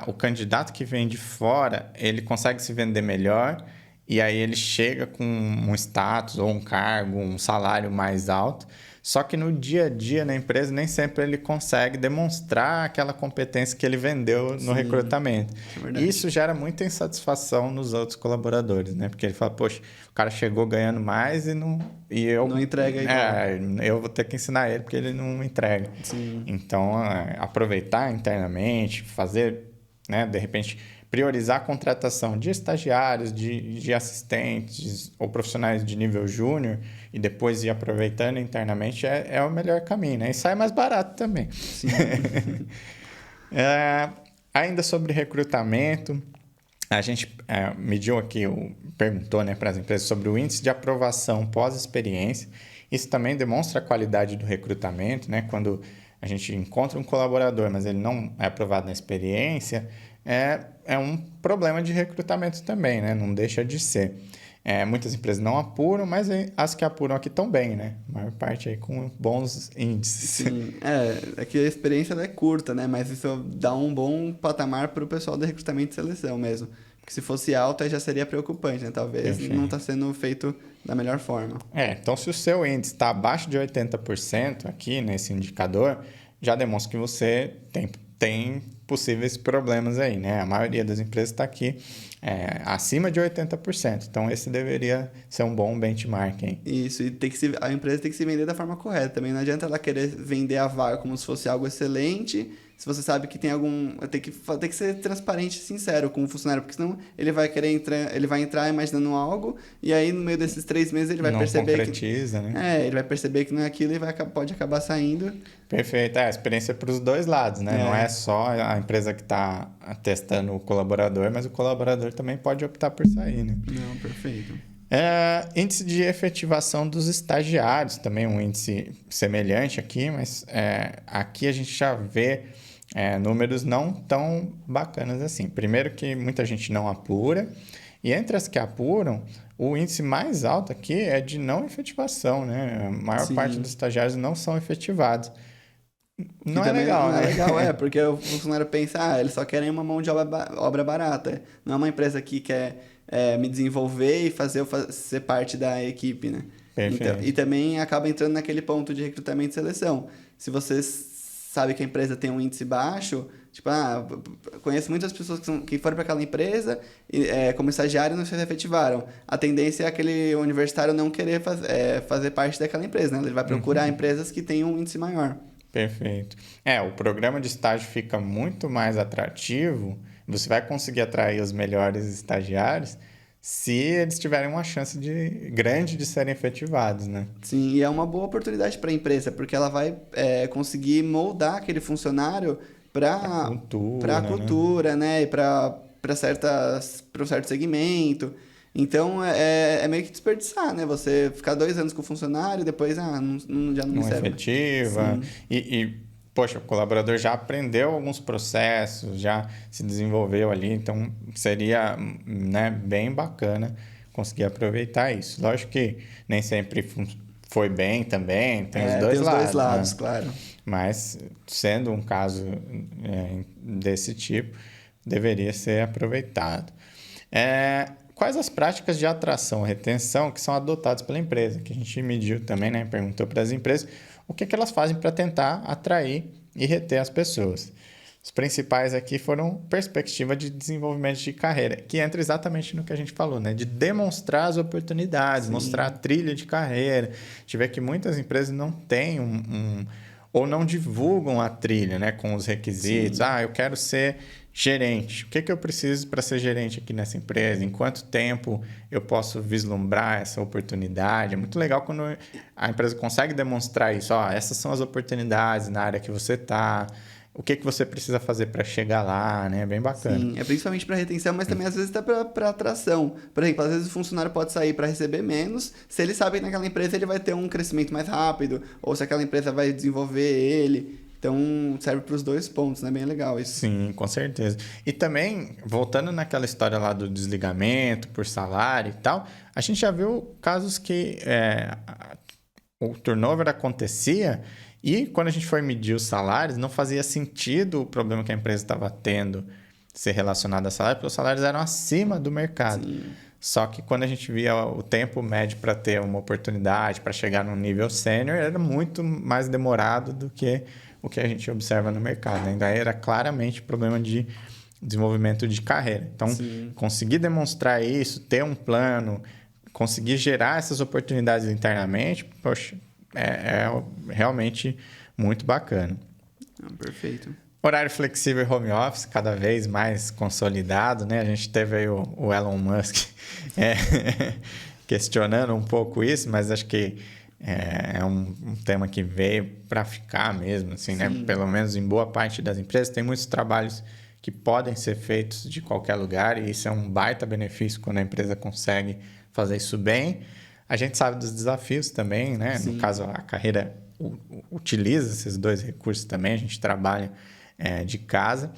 o candidato que vem de fora, ele consegue se vender melhor. E aí ele chega com um status ou um cargo, um salário mais alto. Só que no dia a dia na empresa nem sempre ele consegue demonstrar aquela competência que ele vendeu no recrutamento. Isso gera muita insatisfação nos outros colaboradores, né? Porque ele fala, poxa, o cara chegou ganhando mais e eu
não entrega igual.
Eu vou ter que ensinar ele porque ele não entrega.
Sim.
Então, aproveitar internamente, fazer né? De repente, priorizar a contratação de estagiários, de assistentes ou profissionais de nível júnior e depois ir aproveitando internamente é o melhor caminho, né? E sai mais barato também.
Sim.
Ainda sobre recrutamento, a gente mediu aqui, perguntou, né, para as empresas sobre o índice de aprovação pós-experiência. Isso também demonstra a qualidade do recrutamento, né? Quando a gente encontra um colaborador, mas ele não é aprovado na experiência, é um problema de recrutamento também, né? Não deixa de ser. Muitas empresas não apuram, mas as que apuram aqui estão bem, né? A maior parte aí com bons índices.
Sim, é que a experiência ela é curta, né? Mas isso dá um bom patamar para o pessoal do recrutamento e seleção mesmo. Porque se fosse alto, aí já seria preocupante, né? Talvez
Perfeito.
não está sendo feito da melhor forma.
Então se o seu índice está abaixo de 80% aqui nesse indicador, já demonstra que você tem possíveis problemas aí, né? A maioria das empresas está aqui acima de 80%. Então, esse deveria ser um bom benchmark, hein?
Isso, e a empresa tem que se vender da forma correta. Também não adianta ela querer vender a vaga como se fosse algo excelente, se você sabe que tem algum... Tem que ser transparente e sincero com o funcionário, porque senão ele vai querer ele vai entrar imaginando algo, e aí no meio desses 3 meses ele vai perceber
concretiza, né?
ele vai perceber que não é aquilo e pode acabar saindo.
Perfeito. A experiência para os dois lados, né? Não é só a empresa que está testando o colaborador, mas o colaborador também pode optar por sair, né?
Não, perfeito.
Índice de efetivação dos estagiários, também um índice semelhante aqui, mas aqui a gente já vê números não tão bacanas assim. Primeiro que muita gente não apura, e entre as que apuram, o índice mais alto aqui é de não efetivação, né? A maior parte dos estagiários não são efetivados. Não é legal, né?
Não é legal, porque o funcionário pensa, eles só querem uma mão de obra barata. Não é uma empresa que quer me desenvolver e ser parte da equipe, né?
Perfeito.
Então, e também acaba entrando naquele ponto de recrutamento e seleção. Se você sabe que a empresa tem um índice baixo, tipo, conheço muitas pessoas que foram para aquela empresa e, como estagiário não se efetivaram. A tendência é aquele universitário não querer fazer parte daquela empresa, né? Ele vai procurar empresas que tenham um índice maior.
Perfeito. O programa de estágio fica muito mais atrativo, você vai conseguir atrair os melhores estagiários se eles tiverem uma chance grande de serem efetivados, né?
Sim, e é uma boa oportunidade para a empresa, porque ela vai conseguir moldar aquele funcionário para a cultura, né? E para um certo segmento. Então, é meio que desperdiçar, né? Você ficar 2 anos com o funcionário e depois já não me serve.
Efetiva. Poxa, o colaborador já aprendeu alguns processos, já se desenvolveu ali, então seria, né, bem bacana conseguir aproveitar isso. Lógico que nem sempre foi bem também, tem os dois lados.
Tem os dois lados,
né?
Claro.
Mas, sendo um caso desse tipo, deveria ser aproveitado. Quais as práticas de atração e retenção que são adotadas pela empresa? Que a gente mediu também, né? Perguntou para as empresas o que elas fazem para tentar atrair e reter as pessoas. Os principais aqui foram perspectiva de desenvolvimento de carreira, que entra exatamente no que a gente falou, né? De demonstrar as oportunidades, mostrar a trilha de carreira. A gente vê que muitas empresas não têm ou não divulgam a trilha, né? Com os requisitos. Eu quero ser gerente. O que eu preciso para ser gerente aqui nessa empresa? Em quanto tempo eu posso vislumbrar essa oportunidade? É muito legal quando a empresa consegue demonstrar isso. Essas são as oportunidades na área que você está. O que você precisa fazer para chegar lá, né? É bem bacana.
Sim, principalmente para retenção, mas também às vezes até para atração. Por exemplo, às vezes o funcionário pode sair para receber menos, se ele sabe que naquela empresa ele vai ter um crescimento mais rápido, ou se aquela empresa vai desenvolver ele. Então, serve para os 2 pontos, né? Bem legal isso.
Sim, com certeza. E também, voltando naquela história lá do desligamento por salário e tal, a gente já viu casos que o turnover acontecia e quando a gente foi medir os salários, não fazia sentido o problema que a empresa estava tendo ser relacionado a salário, porque os salários eram acima do mercado.
Sim.
Só que quando a gente via o tempo médio para ter uma oportunidade, para chegar num nível sênior, era muito mais demorado do que o que a gente observa no mercado. Ainda era claramente problema de desenvolvimento de carreira. Então, conseguir demonstrar isso, ter um plano, conseguir gerar essas oportunidades internamente, poxa, é realmente muito bacana.
Perfeito.
Horário flexível e home office cada vez mais consolidado, né? A gente teve aí o Elon Musk é, questionando um pouco isso, mas acho que é um tema que veio para ficar mesmo, assim, né? Pelo menos em boa parte das empresas. Tem muitos trabalhos que podem ser feitos de qualquer lugar e isso é um baita benefício quando a empresa consegue fazer isso bem. A gente sabe dos desafios também, né?
Sim.
No caso, a carreira utiliza esses dois recursos também. A gente trabalha de casa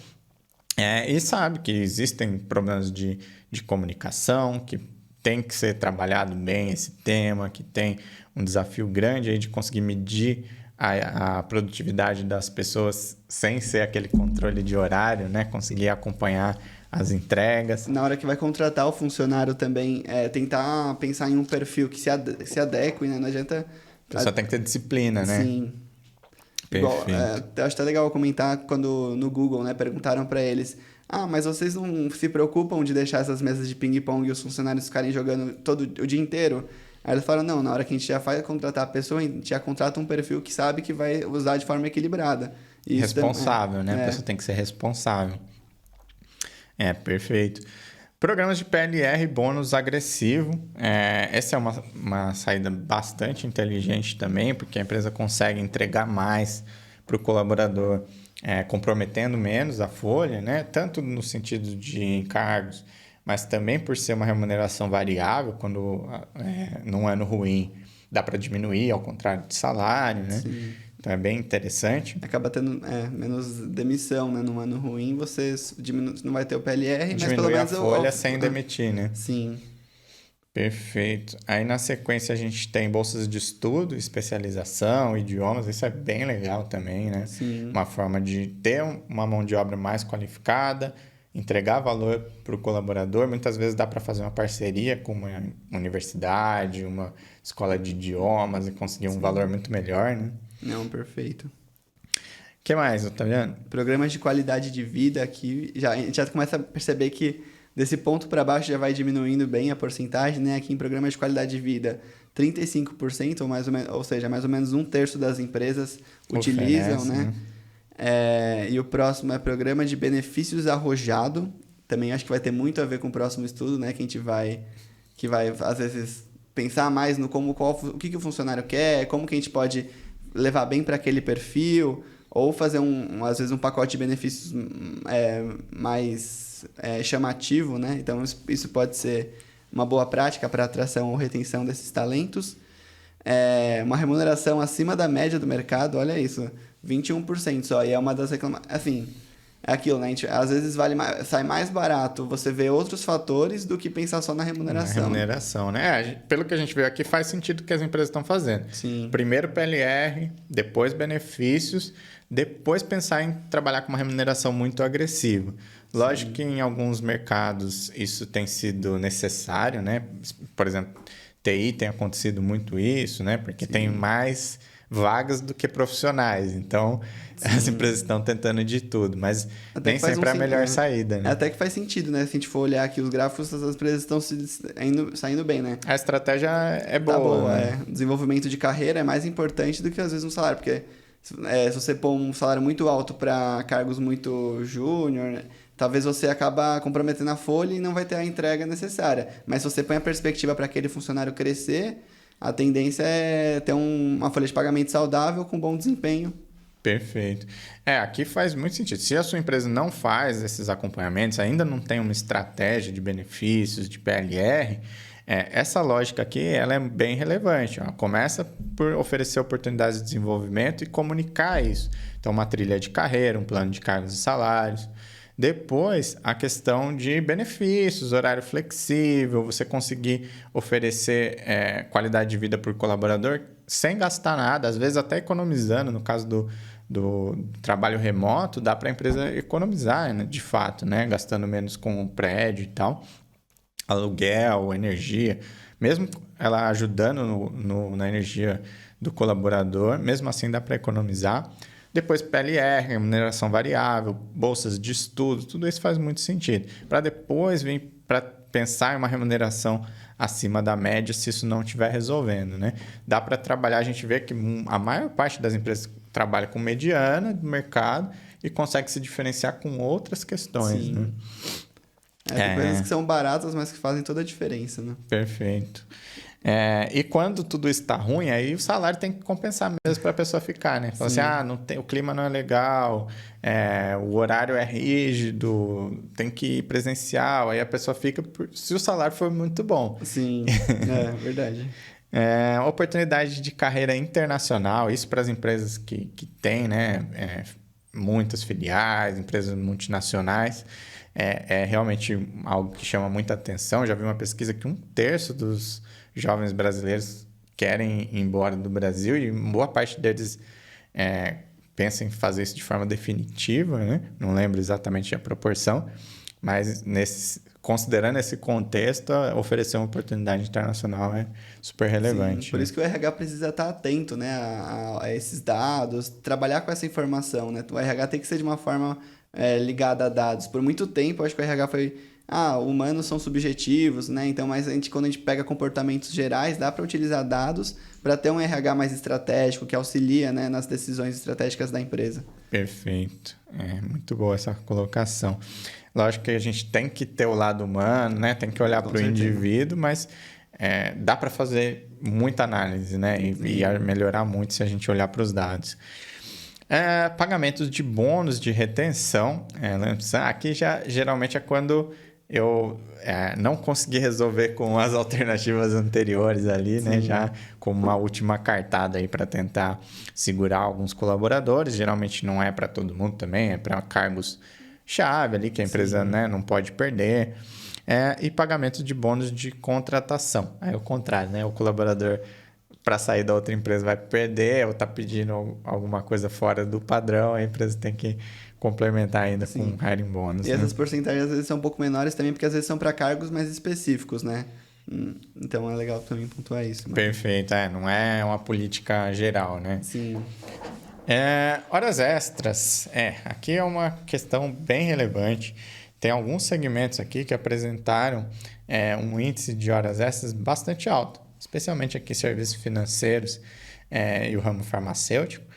e sabe que existem problemas de comunicação, que tem que ser trabalhado bem esse tema, que tem um desafio grande aí de conseguir medir a produtividade das pessoas sem ser aquele controle de horário, né? Conseguir acompanhar as entregas.
Na hora que vai contratar o funcionário também, tentar pensar em um perfil que se adeque, né? Não adianta...
A pessoa tem que ter disciplina, né?
Sim.
Perfeito.
Igual, acho até legal comentar quando no Google, né, perguntaram para eles: mas vocês não se preocupam de deixar essas mesas de ping-pong e os funcionários ficarem jogando todo o dia inteiro? Aí eles falaram: não, na hora que a gente já vai contratar a pessoa, a gente já contrata um perfil que sabe que vai usar de forma equilibrada. E
responsável, né? A pessoa tem que ser responsável. Perfeito. Programas de PLR bônus agressivo. Essa é uma saída bastante inteligente também, porque a empresa consegue entregar mais para o colaborador, comprometendo menos a folha, né? Tanto no sentido de encargos, mas também por ser uma remuneração variável, quando num ano ruim dá para diminuir, ao contrário de salário, né?
Sim.
Então é bem interessante.
Acaba tendo menos demissão, né? Num ano ruim você não vai ter o PLR, mas pelo menos
a folha sem demitir, né?
Sim.
Perfeito. Aí na sequência a gente tem bolsas de estudo, especialização, idiomas, isso é bem legal também, né?
Sim.
Uma forma de ter uma mão de obra mais qualificada, entregar valor para o colaborador. Muitas vezes dá para fazer uma parceria com uma universidade, uma escola de idiomas e conseguir um valor muito melhor, né?
Não, perfeito.
O que mais, Otaviano?
Programas de qualidade de vida aqui, a gente já começa a perceber que desse ponto para baixo já vai diminuindo bem a porcentagem, né? Aqui em programas de qualidade de vida, 35%, ou seja, mais ou menos 1/3 das empresas utilizam, né? E o próximo é programa de benefícios arrojado. Também acho que vai ter muito a ver com o próximo estudo, né? Que vai às vezes pensar mais no o que o funcionário quer, como que a gente pode levar bem para aquele perfil, ou fazer às vezes um pacote de benefícios mais chamativo, né? Então isso pode ser uma boa prática para atração ou retenção desses talentos. Uma remuneração acima da média do mercado, olha isso, 21% só, e é uma das reclamações, assim, é aquilo, né? Às vezes sai mais barato você ver outros fatores do que pensar só na remuneração.
Na remuneração, né? Pelo que a gente viu aqui, faz sentido o que as empresas estão fazendo.
Sim.
Primeiro PLR, depois benefícios, depois pensar em trabalhar com uma remuneração muito agressiva. Lógico que em alguns mercados isso tem sido necessário, né? Por exemplo, TI tem acontecido muito isso, né? Porque tem mais vagas do que profissionais. Então, as empresas estão tentando de tudo, mas nem sempre é a melhor saída, né?
Até que faz sentido, né? Se a gente for olhar aqui os gráficos, as empresas estão saindo bem, né?
A estratégia é boa.
Tá boa,
né?
O desenvolvimento de carreira é mais importante do que, às vezes, um salário, porque se você pôr um salário muito alto para cargos muito júnior, né? Talvez você acabe comprometendo a folha e não vai ter a entrega necessária. Mas se você põe a perspectiva para aquele funcionário crescer, a tendência é ter uma folha de pagamento saudável com bom desempenho.
Perfeito. Aqui faz muito sentido. Se a sua empresa não faz esses acompanhamentos, ainda não tem uma estratégia de benefícios, de PLR, essa lógica aqui ela é bem relevante. Começa por oferecer oportunidades de desenvolvimento e comunicar isso. Então, uma trilha de carreira, um plano de cargos e salários. Depois, a questão de benefícios, horário flexível, você conseguir oferecer qualidade de vida para o colaborador sem gastar nada, às vezes até economizando. No caso do trabalho remoto, dá para a empresa economizar, né, de fato, né, gastando menos com o prédio e tal, aluguel, energia, mesmo ela ajudando na energia do colaborador, mesmo assim dá para economizar. Depois PLR, remuneração variável, bolsas de estudo, tudo isso faz muito sentido. Para depois vir para pensar em uma remuneração acima da média se isso não estiver resolvendo, né? Dá para trabalhar, a gente vê que a maior parte das empresas trabalha com mediana do mercado e consegue se diferenciar com outras questões,
Sim.
né?
Tem coisas que são baratas, mas que fazem toda a diferença, né?
Perfeito. E quando tudo está ruim, aí o salário tem que compensar mesmo para a pessoa ficar, né? Fala assim, não tem, o clima não é legal, o horário é rígido, tem que ir presencial, aí a pessoa fica se o salário for muito bom.
Sim, verdade.
Oportunidade de carreira internacional, isso para as empresas que têm, né? Muitas filiais, empresas multinacionais. É realmente algo que chama muita atenção. Já vi uma pesquisa que 1/3 dos jovens brasileiros querem ir embora do Brasil e boa parte deles pensa em fazer isso de forma definitiva, né? Não lembro exatamente a proporção, mas considerando esse contexto, oferecer uma oportunidade internacional é super relevante.
Sim, por isso que o RH precisa estar atento, né, a esses dados, trabalhar com essa informação, né? O RH tem que ser de uma forma ligada a dados. Por muito tempo, eu acho que o RH foi... humanos são subjetivos, né? Então, mas quando a gente pega comportamentos gerais, dá para utilizar dados para ter um RH mais estratégico, que auxilia, né, nas decisões estratégicas da empresa.
Perfeito. Muito boa essa colocação. Lógico que a gente tem que ter o lado humano, né? Tem que olhar para o indivíduo, mas dá para fazer muita análise, né? E melhorar muito se a gente olhar para os dados. Pagamentos de bônus de retenção. Aqui já geralmente é quando eu não consegui resolver com as alternativas anteriores ali, né? Já como uma última cartada aí para tentar segurar alguns colaboradores. Geralmente não é para todo mundo também, é para cargos-chave ali que a empresa, né, não pode perder. E pagamentos de bônus de contratação. Aí é o contrário, né? O colaborador, para sair da outra empresa, vai perder ou está pedindo alguma coisa fora do padrão, a empresa tem que complementar ainda com um hiring bônus.
E essas porcentagens às vezes são um pouco menores também, porque às vezes são para cargos mais específicos, né? Então é legal também pontuar isso. Mas...
Perfeito, não é uma política geral, né?
Sim.
Horas extras. Aqui é uma questão bem relevante. Tem alguns segmentos aqui que apresentaram um índice de horas extras bastante alto, especialmente aqui serviços financeiros e o ramo farmacêutico.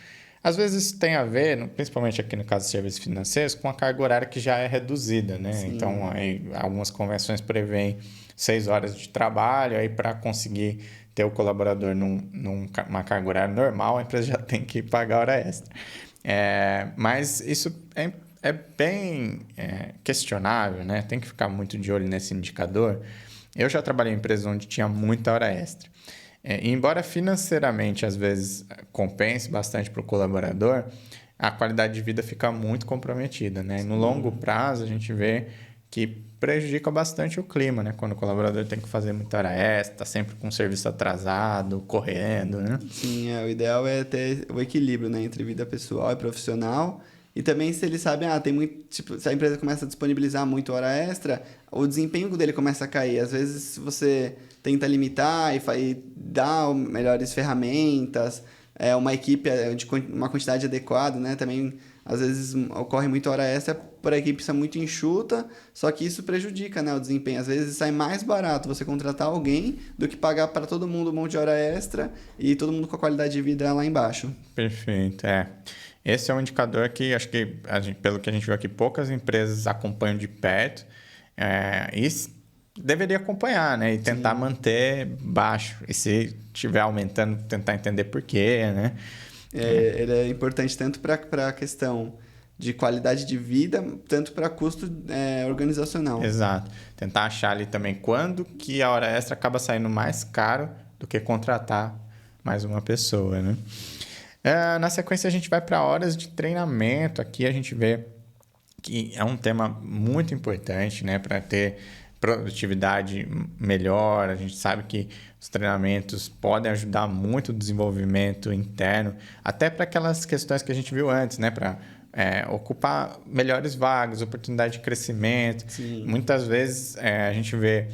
Às vezes isso tem a ver, principalmente aqui no caso de serviços financeiros, com a carga horária que já é reduzida, né?
Sim.
Então, aí, algumas convenções prevêem 6 horas de trabalho, aí para conseguir ter o colaborador numa carga horária normal, a empresa já tem que pagar hora extra. Mas isso é bem questionável, né? Tem que ficar muito de olho nesse indicador. Eu já trabalhei em empresas onde tinha muita hora extra. Embora financeiramente, às vezes, compense bastante para o colaborador, a qualidade de vida fica muito comprometida, né? No longo prazo, a gente vê que prejudica bastante o clima, né? Quando o colaborador tem que fazer muita hora extra, tá sempre com o serviço atrasado, correndo, né?
Sim, o ideal é ter o equilíbrio, né, entre vida pessoal e profissional. E também se ele sabe, tem muito, tipo, se a empresa começa a disponibilizar muito hora extra, o desempenho dele começa a cair. Às vezes, se você tenta limitar e dar melhores ferramentas, uma equipe de uma quantidade adequada, né? Também, às vezes, ocorre muito hora extra por a equipe ser muito enxuta, só que isso prejudica, né, o desempenho. Às vezes, sai mais barato você contratar alguém do que pagar para todo mundo um monte de hora extra e todo mundo com a qualidade de vida lá embaixo.
Perfeito, Esse é um indicador que, acho que, pelo que a gente viu aqui, poucas empresas acompanham de perto e deveria acompanhar, né? E tentar manter baixo. E se estiver aumentando, tentar entender por quê, né?
Ele é importante tanto para a questão de qualidade de vida, tanto para custo organizacional.
Exato. Tentar achar ali também quando que a hora extra acaba saindo mais caro do que contratar mais uma pessoa, né? Na sequência, a gente vai para horas de treinamento. Aqui a gente vê que é um tema muito importante, né, para ter produtividade melhor. A gente sabe que os treinamentos podem ajudar muito o desenvolvimento interno, até para aquelas questões que a gente viu antes, né, para ocupar melhores vagas, oportunidade de crescimento.
Sim.
Muitas vezes a gente vê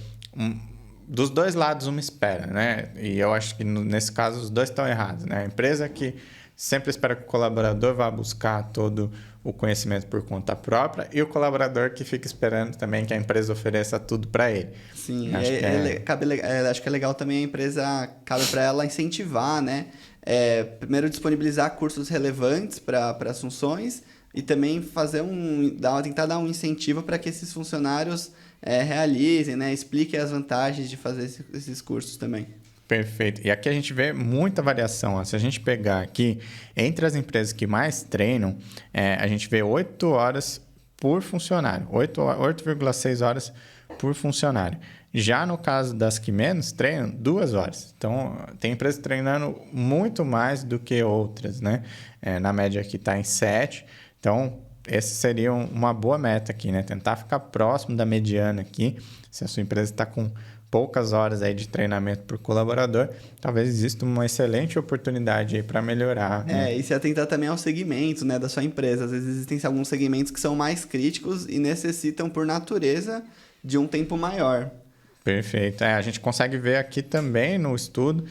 dos dois lados uma espera, né? E eu acho que nesse caso os dois estão errados, né? A empresa que sempre espera que o colaborador vá buscar todo o conhecimento por conta própria e o colaborador que fica esperando também que a empresa ofereça tudo para ele.
Sim, acho que é legal também a empresa, cabe para ela incentivar, né? primeiro disponibilizar cursos relevantes para as funções e também tentar dar um incentivo para que esses funcionários realizem, né? Expliquem as vantagens de fazer esses cursos também.
Perfeito. E aqui a gente vê muita variação. Ó. Se a gente pegar aqui, entre as empresas que mais treinam, a gente vê 8 horas por funcionário. 8,6 horas por funcionário. Já no caso das que menos treinam, 2 horas. Então, tem empresas treinando muito mais do que outras, né? Na média aqui está em 7. Então, essa seria uma boa meta aqui, né? Tentar ficar próximo da mediana aqui. Se a sua empresa está com poucas horas aí de treinamento por colaborador, talvez exista uma excelente oportunidade aí para melhorar. Né?
E se atentar também ao segmento, né, da sua empresa. Às vezes existem alguns segmentos que são mais críticos e necessitam, por natureza, de um tempo maior.
Perfeito. A gente consegue ver aqui também no estudo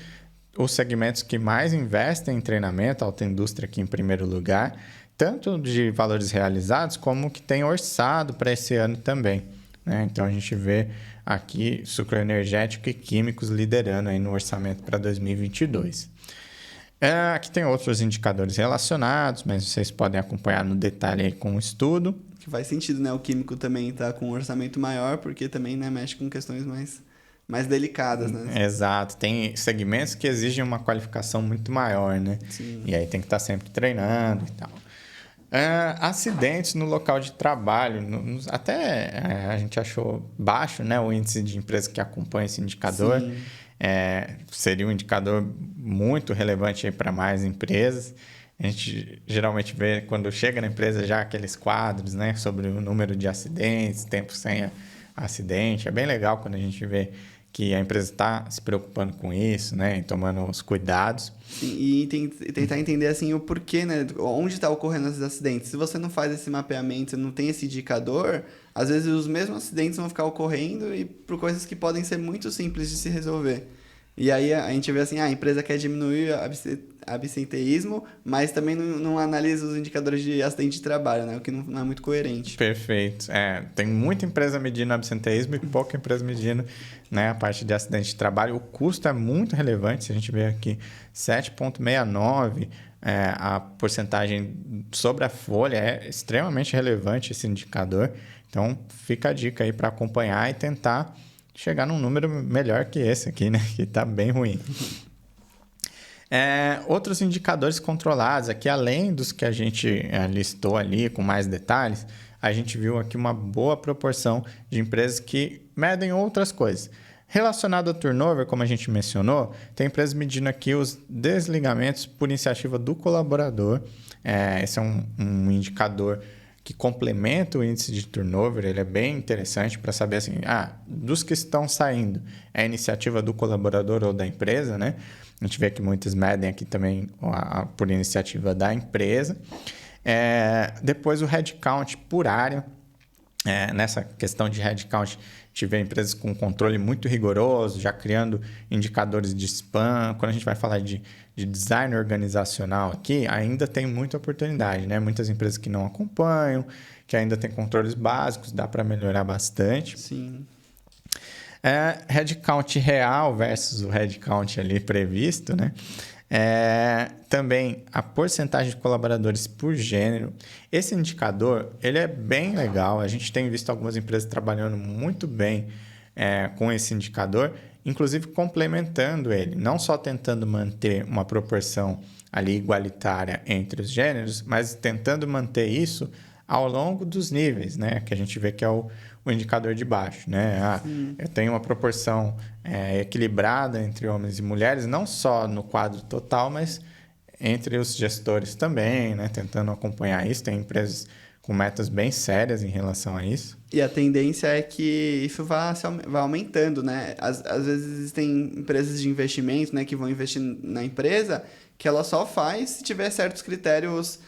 os segmentos que mais investem em treinamento, a alta indústria aqui em primeiro lugar, tanto de valores realizados como que tem orçado para esse ano também. Né? Então, a gente vê aqui sucro energético e químicos liderando aí no orçamento para 2022. Aqui tem outros indicadores relacionados, mas vocês podem acompanhar no detalhe aí com o estudo.
Que faz sentido, né? O químico também está com um orçamento maior, porque também, né, mexe com questões mais delicadas, né?
Exato. Tem segmentos que exigem uma qualificação muito maior, né?
Sim.
E aí tem que estar sempre treinando e tal. Acidentes no local de trabalho. A gente achou baixo, né, o índice de empresas que acompanha esse indicador. Seria um indicador muito relevante para mais empresas. A gente geralmente vê, quando chega na empresa, já aqueles quadros, né, sobre o número de acidentes, tempo sem acidente. É bem legal quando a gente vê que a empresa está se preocupando com isso, né, e tomando os cuidados.
Sim, e tentar entender assim, o porquê, né, onde está ocorrendo esses acidentes. Se você não faz esse mapeamento, não tem esse indicador, às vezes os mesmos acidentes vão ficar ocorrendo e por coisas que podem ser muito simples de se resolver. E aí a gente vê assim, a empresa quer diminuir absenteísmo, mas também não analisa os indicadores de acidente de trabalho, né? O que não é muito coerente.
Perfeito. Tem muita empresa medindo absenteísmo e pouca empresa medindo, né, a parte de acidente de trabalho. O custo é muito relevante. Se a gente vê aqui 7,69, a porcentagem sobre a folha é extremamente relevante esse indicador. Então, fica a dica aí para acompanhar e tentar chegar num número melhor que esse aqui, né? Que está bem ruim. Outros indicadores controlados, aqui além dos que a gente listou ali com mais detalhes, a gente viu aqui uma boa proporção de empresas que medem outras coisas. Relacionado ao turnover, como a gente mencionou, tem empresas medindo aqui os desligamentos por iniciativa do colaborador. Esse é um indicador que complementa o índice de turnover, ele é bem interessante para saber assim, dos que estão saindo, é a iniciativa do colaborador ou da empresa, né? A gente vê que muitos medem aqui também por iniciativa da empresa. Depois o headcount por área. Nessa questão de headcount, a gente vê empresas com controle muito rigoroso, já criando indicadores de spam. Quando a gente vai falar de design organizacional aqui, ainda tem muita oportunidade, né? Muitas empresas que não acompanham, que ainda tem controles básicos, dá para melhorar bastante.
Sim.
Headcount real versus o headcount ali previsto, né? Também a porcentagem de colaboradores por gênero. Esse indicador ele é bem legal. A gente tem visto algumas empresas trabalhando muito bem com esse indicador, inclusive complementando ele, não só tentando manter uma proporção ali igualitária entre os gêneros, mas tentando manter isso ao longo dos níveis, né? Que a gente vê que é o indicador de baixo, né? Eu tenho uma proporção equilibrada entre homens e mulheres, não só no quadro total, mas entre os gestores também, né? Tentando acompanhar isso. Tem empresas com metas bem sérias em relação a isso.
E a tendência é que isso vá aumentando, né? Às vezes existem empresas de investimento, né, que vão investir na empresa, que ela só faz se tiver certos critérios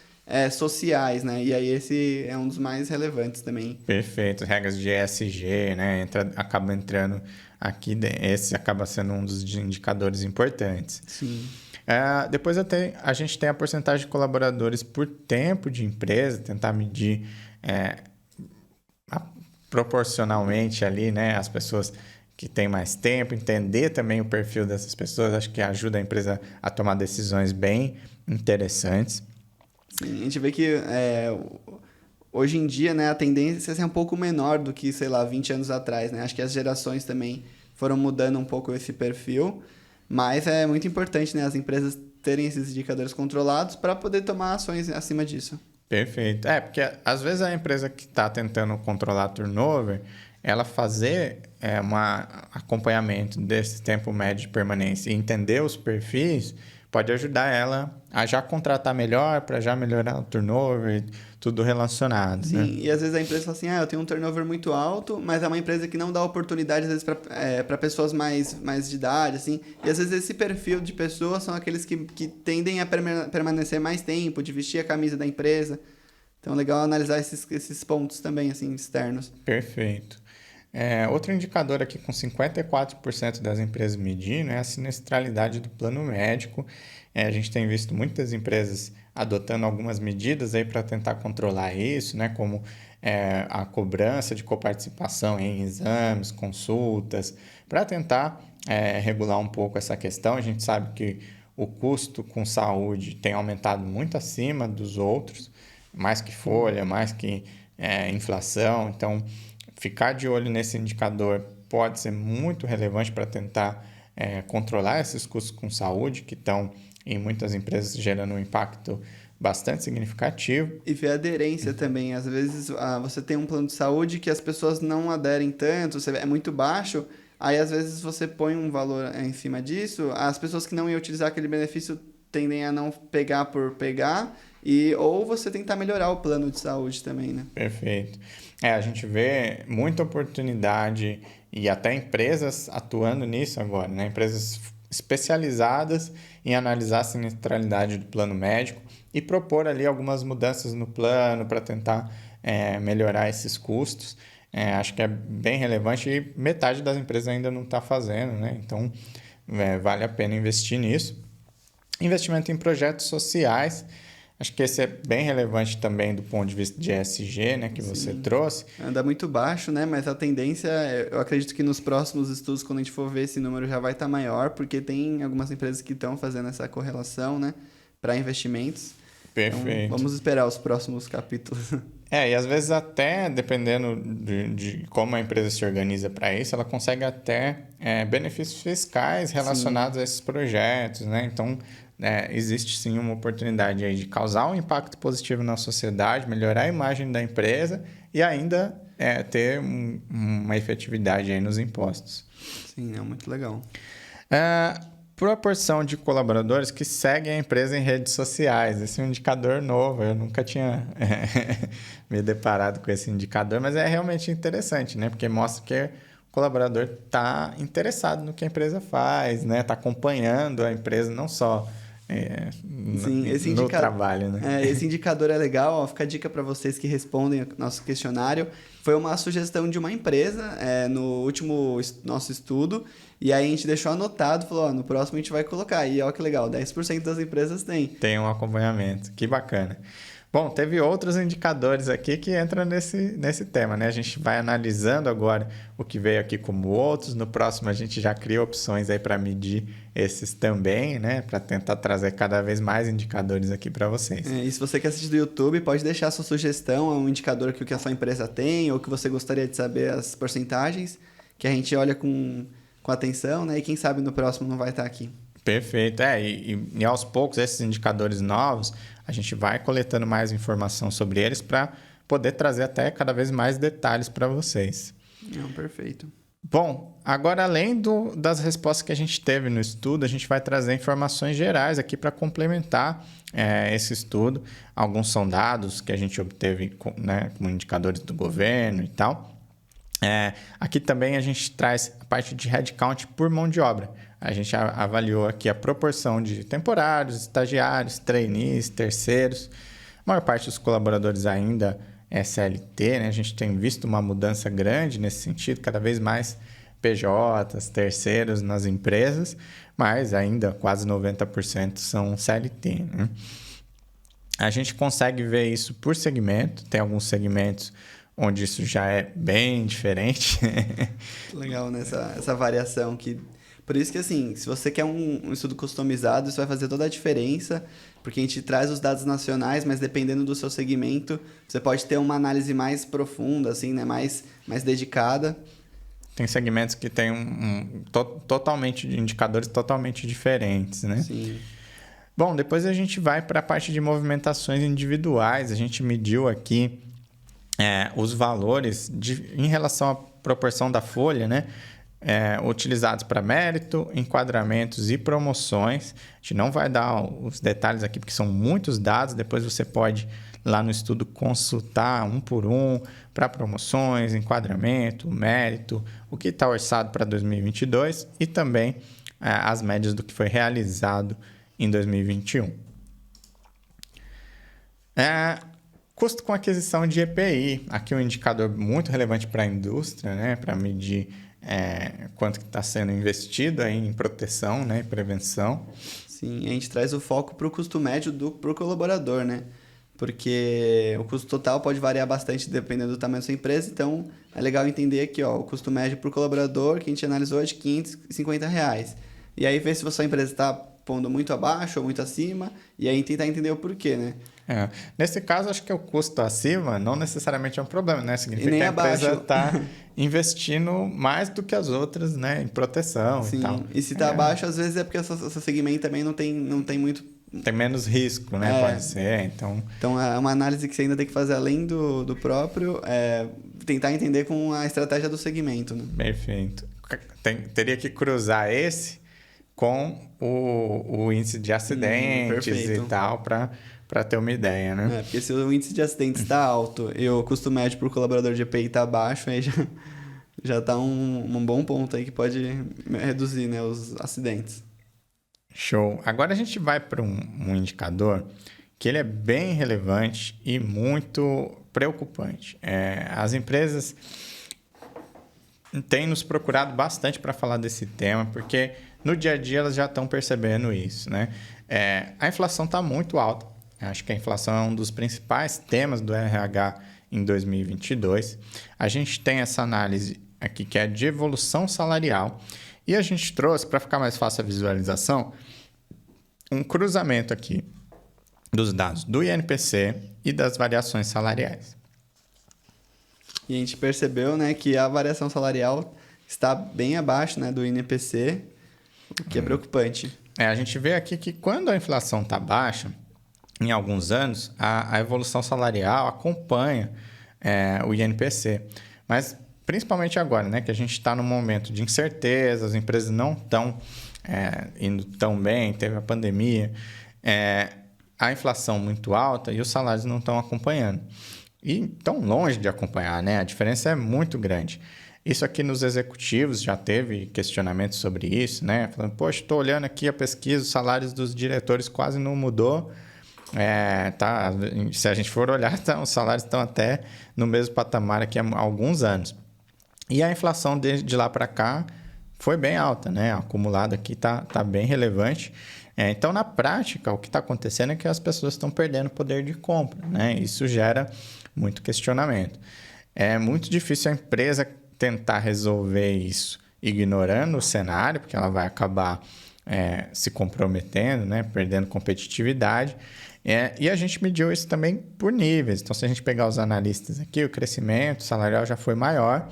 sociais, né? E aí esse é um dos mais relevantes também.
Perfeito. Regras de ESG, né? Acaba entrando aqui, esse acaba sendo um dos indicadores importantes.
Sim.
Depois a gente tem a porcentagem de colaboradores por tempo de empresa, tentar medir proporcionalmente ali, né, as pessoas que têm mais tempo, entender também o perfil dessas pessoas, acho que ajuda a empresa a tomar decisões bem interessantes.
Sim, a gente vê que hoje em dia, né, a tendência é ser um pouco menor do que, sei lá, 20 anos atrás, né? Acho que as gerações também foram mudando um pouco esse perfil, mas é muito importante, né, as empresas terem esses indicadores controlados para poder tomar ações acima disso.
Perfeito. Porque às vezes a empresa que está tentando controlar turnover, ela fazer um acompanhamento desse tempo médio de permanência e entender os perfis, pode ajudar ela a já contratar melhor, para já melhorar o turnover, tudo relacionado.
Sim,
Né?
e às vezes a empresa fala assim, eu tenho um turnover muito alto, mas é uma empresa que não dá oportunidade, às vezes, para pessoas mais de idade, assim. E às vezes esse perfil de pessoas são aqueles que tendem a permanecer mais tempo, de vestir a camisa da empresa. Então é legal analisar esses pontos também, assim, externos.
Perfeito. Outro indicador aqui com 54% das empresas medindo é a sinistralidade do plano médico. A gente tem visto muitas empresas adotando algumas medidas aí para tentar controlar isso, né? Como a cobrança de coparticipação em exames, consultas, para tentar regular um pouco essa questão. A gente sabe que o custo com saúde tem aumentado muito acima dos outros, mais que folha, mais que inflação. Então, ficar de olho nesse indicador pode ser muito relevante para tentar controlar esses custos com saúde, que estão em muitas empresas gerando um impacto bastante significativo.
E ver a aderência também. Às vezes você tem um plano de saúde que as pessoas não aderem tanto, é muito baixo, aí às vezes você põe um valor em cima disso, as pessoas que não iam utilizar aquele benefício tendem a não pegar por pegar, ou você tentar melhorar o plano de saúde também, né?
Perfeito. A gente vê muita oportunidade e até empresas atuando nisso agora, né? Empresas especializadas em analisar a sinistralidade do plano médico e propor ali algumas mudanças no plano para tentar melhorar esses custos. Acho que é bem relevante e metade das empresas ainda não está fazendo, né? Então, vale a pena investir nisso. Investimento em projetos sociais. Acho que esse é bem relevante também do ponto de vista de ESG, né, que você trouxe.
Anda muito baixo, né? Mas a tendência, eu acredito que nos próximos estudos, quando a gente for ver, esse número já vai estar maior, porque tem algumas empresas que estão fazendo essa correlação, né, para investimentos.
Perfeito.
Então, vamos esperar os próximos capítulos.
E às vezes até, dependendo de como a empresa se organiza para isso, ela consegue até benefícios fiscais relacionados a esses projetos, né? Então, existe sim uma oportunidade aí de causar um impacto positivo na sociedade, melhorar a imagem da empresa e ainda ter uma efetividade aí nos impostos.
Sim, é muito legal.
Proporção de colaboradores que seguem a empresa em redes sociais. Esse é um indicador novo, eu nunca tinha me deparado com esse indicador, mas é realmente interessante, né? Porque mostra que o colaborador está interessado no que a empresa faz, né? Está acompanhando a empresa, não só
Sim,
no trabalho, né?
Esse indicador é legal, ó, fica a dica para vocês que respondem ao nosso questionário. Foi uma sugestão de uma empresa no último nosso estudo, e aí a gente deixou anotado, falou, no próximo a gente vai colocar. E olha que legal, 10% das empresas tem.
Tem um acompanhamento, que bacana. Bom, teve outros indicadores aqui que entram nesse tema, né? A gente vai analisando agora o que veio aqui como outros. No próximo, a gente já cria opções aí para medir esses também, né? Para tentar trazer cada vez mais indicadores aqui para vocês.
E se você quer assistir do YouTube, pode deixar sua sugestão, um indicador que a sua empresa tem, ou que você gostaria de saber as porcentagens, que a gente olha com atenção, né? E quem sabe no próximo não vai estar aqui.
Perfeito. E aos poucos, esses indicadores novos, a gente vai coletando mais informação sobre eles para poder trazer até cada vez mais detalhes para vocês.
Perfeito.
Bom, agora além das respostas que a gente teve no estudo, a gente vai trazer informações gerais aqui para complementar esse estudo. Alguns são dados que a gente obteve como indicadores do governo e tal. Aqui também a gente traz a parte de headcount por mão de obra. A gente avaliou aqui a proporção de temporários, estagiários, trainees, terceiros. A maior parte dos colaboradores ainda é CLT, né? A gente tem visto uma mudança grande nesse sentido, cada vez mais PJs, terceiros nas empresas, mas ainda quase 90% são CLT, né? A gente consegue ver isso por segmento, tem alguns segmentos onde isso já é bem diferente.
Legal, né? Essa variação que... Por isso que, assim, se você quer um estudo customizado, isso vai fazer toda a diferença, porque a gente traz os dados nacionais, mas dependendo do seu segmento, você pode ter uma análise mais profunda, assim, né? Mais dedicada.
Tem segmentos que têm totalmente indicadores totalmente diferentes, né?
Sim.
Bom, depois a gente vai para a parte de movimentações individuais. A gente mediu aqui os valores em relação à proporção da folha, né? Utilizados para mérito, enquadramentos e promoções. A gente não vai dar os detalhes aqui, porque são muitos dados. Depois você pode, lá no estudo, consultar um por um para promoções, enquadramento, mérito, o que está orçado para 2022 e também as médias do que foi realizado em 2021. Custo com aquisição de EPI. Aqui um indicador muito relevante para a indústria, né? Para medir quanto que está sendo investido aí em proteção, né? E prevenção.
Sim, a gente traz o foco para o custo médio para o colaborador, né? Porque o custo total pode variar bastante dependendo do tamanho da sua empresa, então é legal entender aqui, ó, o custo médio por colaborador que a gente analisou é de R$550. E aí ver se a sua empresa está pondo muito abaixo ou muito acima, e aí tentar entender o porquê, né?
Nesse caso, acho que o custo acima não necessariamente é um problema, né? Significa
nem
que a
abaixo.
empresa está investindo mais do que as outras, né? Em proteção.
Sim.
E tal.
E se está abaixo, às vezes é porque o seu segmento também não tem muito...
Tem menos risco, né? Pode ser, então...
Então, é uma análise que você ainda tem que fazer além do próprio, tentar entender com a estratégia do segmento, né?
Perfeito. Teria que cruzar esse com o índice de acidentes e tal, para ter uma ideia, né?
Porque se o índice de acidentes está alto e o custo médio por colaborador de EPI está baixo, aí já está um bom ponto aí que pode reduzir, né, os acidentes.
Show. Agora a gente vai para um indicador que ele é bem relevante e muito preocupante. As empresas têm nos procurado bastante para falar desse tema, porque no dia a dia elas já estão percebendo isso, né? A inflação está muito alta. Acho que a inflação é um dos principais temas do RH em 2022. A gente tem essa análise aqui que é de evolução salarial e a gente trouxe, para ficar mais fácil a visualização, um cruzamento aqui dos dados do INPC e das variações salariais.
E a gente percebeu, né, que a variação salarial está bem abaixo, né, do INPC, o que é preocupante.
A gente vê aqui que quando a inflação está baixa, em alguns anos, a evolução salarial acompanha o INPC. Mas, principalmente agora, né, que a gente está num momento de incerteza, as empresas não estão indo tão bem, teve a pandemia, a inflação muito alta e os salários não estão acompanhando. E estão longe de acompanhar, né? A diferença é muito grande. Isso aqui nos executivos já teve questionamento sobre isso, né? Falando, poxa, estou olhando aqui a pesquisa, os salários dos diretores quase não mudou. Se a gente for olhar, os salários estão até no mesmo patamar aqui há alguns anos. E a inflação de lá para cá foi bem alta, né? Acumulada aqui está bem relevante. Então, na prática, o que está acontecendo é que as pessoas estão perdendo poder de compra, né? Isso gera muito questionamento. É muito difícil a empresa tentar resolver isso ignorando o cenário, porque ela vai acabar se comprometendo, né? Perdendo competitividade. E a gente mediu isso também por níveis. Então, se a gente pegar os analistas aqui, o crescimento salarial já foi maior,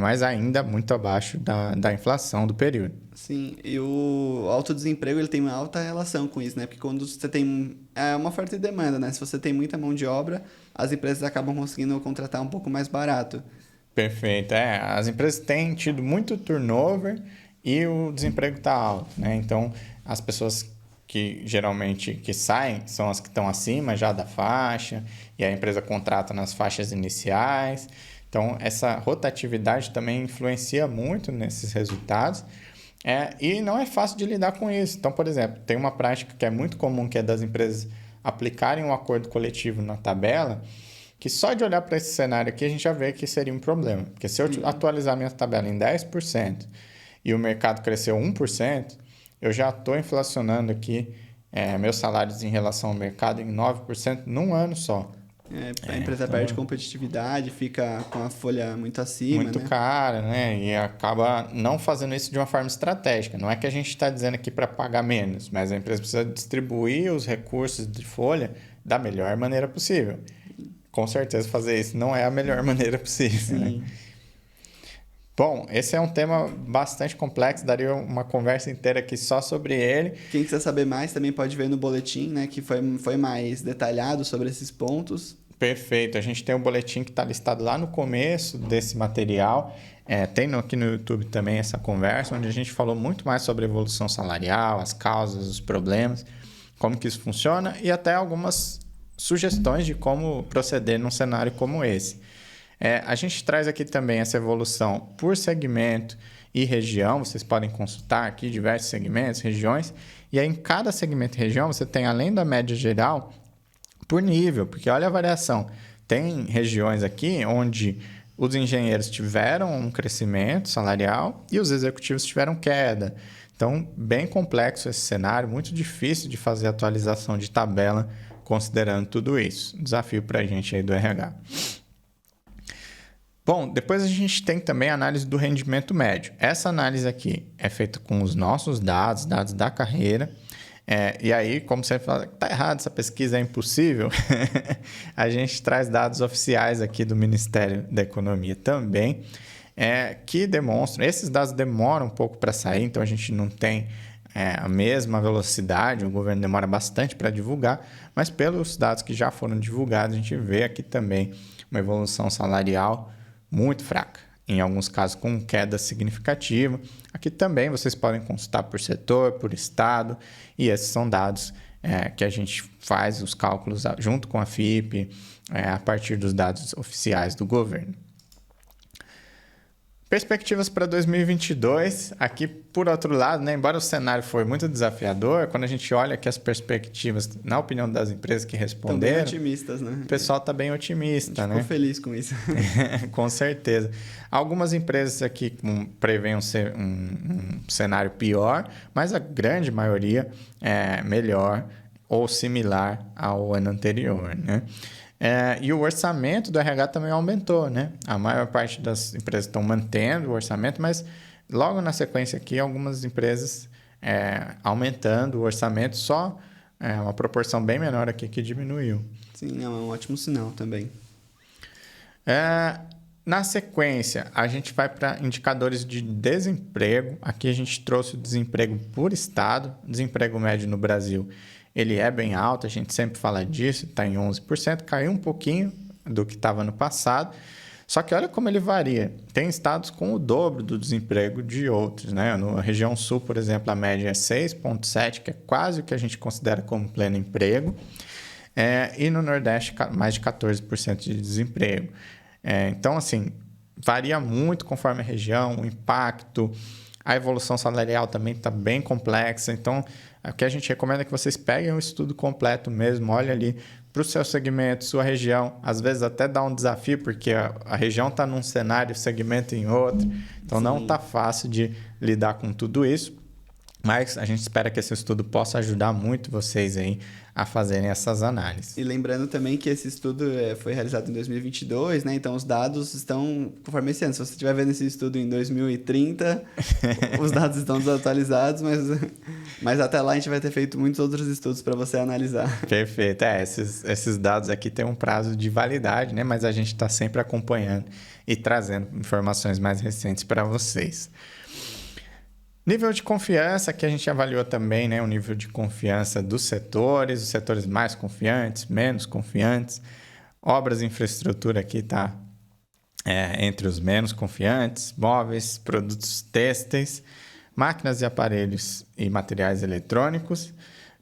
mas ainda muito abaixo da inflação do período.
Sim, e o alto desemprego ele tem uma alta relação com isso, né? Porque quando você tem uma oferta e demanda, né? Se você tem muita mão de obra, as empresas acabam conseguindo contratar um pouco mais barato.
Perfeito. As empresas têm tido muito turnover e o desemprego está alto, né? Então, as pessoas que geralmente que saem são as que estão acima já da faixa e a empresa contrata nas faixas iniciais. Então, essa rotatividade também influencia muito nesses resultados e não é fácil de lidar com isso. Então, por exemplo, tem uma prática que é muito comum, que é das empresas aplicarem um acordo coletivo na tabela, que só de olhar para esse cenário aqui a gente já vê que seria um problema. Porque se eu atualizar minha tabela em 10% e o mercado cresceu 1%, eu já estou inflacionando aqui meus salários em relação ao mercado em 9% num ano só.
A empresa perde competitividade, fica com a folha muito acima,
muito
né?
cara, né? E acaba não fazendo isso de uma forma estratégica. Não é que a gente está dizendo aqui para pagar menos, mas a empresa precisa distribuir os recursos de folha da melhor maneira possível. Com certeza fazer isso não é a melhor maneira possível, né? Bom, esse é um tema bastante complexo, daria uma conversa inteira aqui só sobre ele.
Quem quiser saber mais também pode ver no boletim, né? Que foi mais detalhado sobre esses pontos.
Perfeito. A gente tem um boletim que está listado lá no começo desse material. Tem aqui no YouTube também essa conversa, onde a gente falou muito mais sobre a evolução salarial, as causas, os problemas, como que isso funciona e até algumas sugestões de como proceder num cenário como esse. A gente traz aqui também essa evolução por segmento e região. Vocês podem consultar aqui diversos segmentos, regiões. E aí, em cada segmento e região, você tem, além da média geral, por nível, porque olha a variação. Tem regiões aqui onde os engenheiros tiveram um crescimento salarial e os executivos tiveram queda. Então, bem complexo esse cenário, muito difícil de fazer atualização de tabela considerando tudo isso. Desafio para a gente aí do RH. Bom, depois a gente tem também a análise do rendimento médio. Essa análise aqui é feita com os nossos dados da carreira. E aí, como você fala, está errado, essa pesquisa é impossível, a gente traz dados oficiais aqui do Ministério da Economia também, que demonstram, esses dados demoram um pouco para sair, então a gente não tem a mesma velocidade, o governo demora bastante para divulgar, mas pelos dados que já foram divulgados, a gente vê aqui também uma evolução salarial muito fraca. Em alguns casos com queda significativa. Aqui também vocês podem consultar por setor, por estado, e esses são dados que a gente faz os cálculos junto com a FIPE, a partir dos dados oficiais do governo. Perspectivas para 2022, aqui por outro lado, né, embora o cenário foi muito desafiador, quando a gente olha aqui as perspectivas, na opinião das empresas que responderam...
Estão bem otimistas, né?
O pessoal está bem otimista, né?
Ficou feliz com isso.
Com certeza. Algumas empresas aqui prevêem um cenário pior, mas a grande maioria é melhor ou similar ao ano anterior, né? E o orçamento do RH também aumentou, né? A maior parte das empresas estão mantendo o orçamento, mas logo na sequência aqui, algumas empresas aumentando o orçamento, só uma proporção bem menor aqui que diminuiu.
Sim, é um ótimo sinal também.
Na sequência, a gente vai para indicadores de desemprego. Aqui a gente trouxe o desemprego por estado, desemprego médio no Brasil. Ele é bem alto, a gente sempre fala disso, está em 11%, caiu um pouquinho do que estava no passado. Só que olha como ele varia. Tem estados com o dobro do desemprego de outros, né? Na região sul, por exemplo, a média é 6,7%, que é quase o que a gente considera como pleno emprego. E no Nordeste, mais de 14% de desemprego. Então, assim, varia muito conforme a região, o impacto. A evolução salarial também está bem complexa. Então, o que a gente recomenda é que vocês peguem o estudo completo mesmo, olhem ali para o seu segmento, sua região. Às vezes até dá um desafio, porque a região está num cenário, o segmento em outro. Então, Sim. Não está fácil de lidar com tudo isso. Mas a gente espera que esse estudo possa ajudar muito vocês aí a fazerem essas análises.
E lembrando também que esse estudo foi realizado em 2022, né? Então, os dados estão conforme esse ano. Se você estiver vendo esse estudo em 2030, os dados estão desatualizados, mas até lá a gente vai ter feito muitos outros estudos para você analisar.
Perfeito. Esses dados aqui têm um prazo de validade, né? Mas a gente está sempre acompanhando e trazendo informações mais recentes para vocês. Nível de confiança, que a gente avaliou também, né? O nível de confiança dos setores, os setores mais confiantes, menos confiantes. Obras e infraestrutura aqui está entre os menos confiantes. Móveis, produtos têxteis, máquinas e aparelhos e materiais eletrônicos,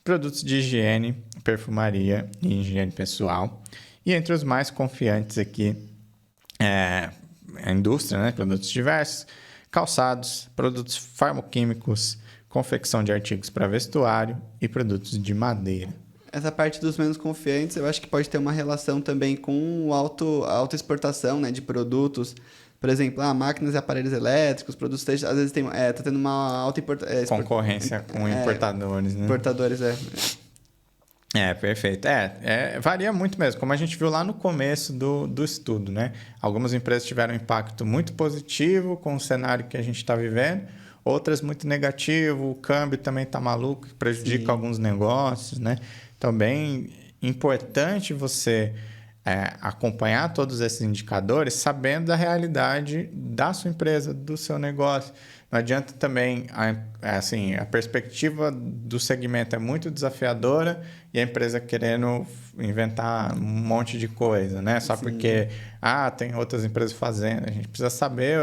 produtos de higiene, perfumaria e higiene pessoal. E entre os mais confiantes aqui, a indústria, né? Produtos diversos, calçados, produtos farmacoquímicos, confecção de artigos para vestuário e produtos de madeira.
Essa parte dos menos confiantes, eu acho que pode ter uma relação também com a auto exportação, né, de produtos. Por exemplo, máquinas e aparelhos elétricos, produtos têxteis, às vezes tá tendo uma alta
concorrência com importadores, né?
Importadores,
Perfeito. Varia muito mesmo, como a gente viu lá no começo do estudo, né? Algumas empresas tiveram um impacto muito positivo com o cenário que a gente está vivendo, outras muito negativo, o câmbio também está maluco, que prejudica
Sim.
alguns negócios, né? Então, bem importante você acompanhar todos esses indicadores sabendo da realidade da sua empresa, do seu negócio. Não adianta também, assim, a perspectiva do segmento é muito desafiadora e a empresa querendo inventar um monte de coisa, né? Só
Sim.
porque, tem outras empresas fazendo. A gente precisa saber,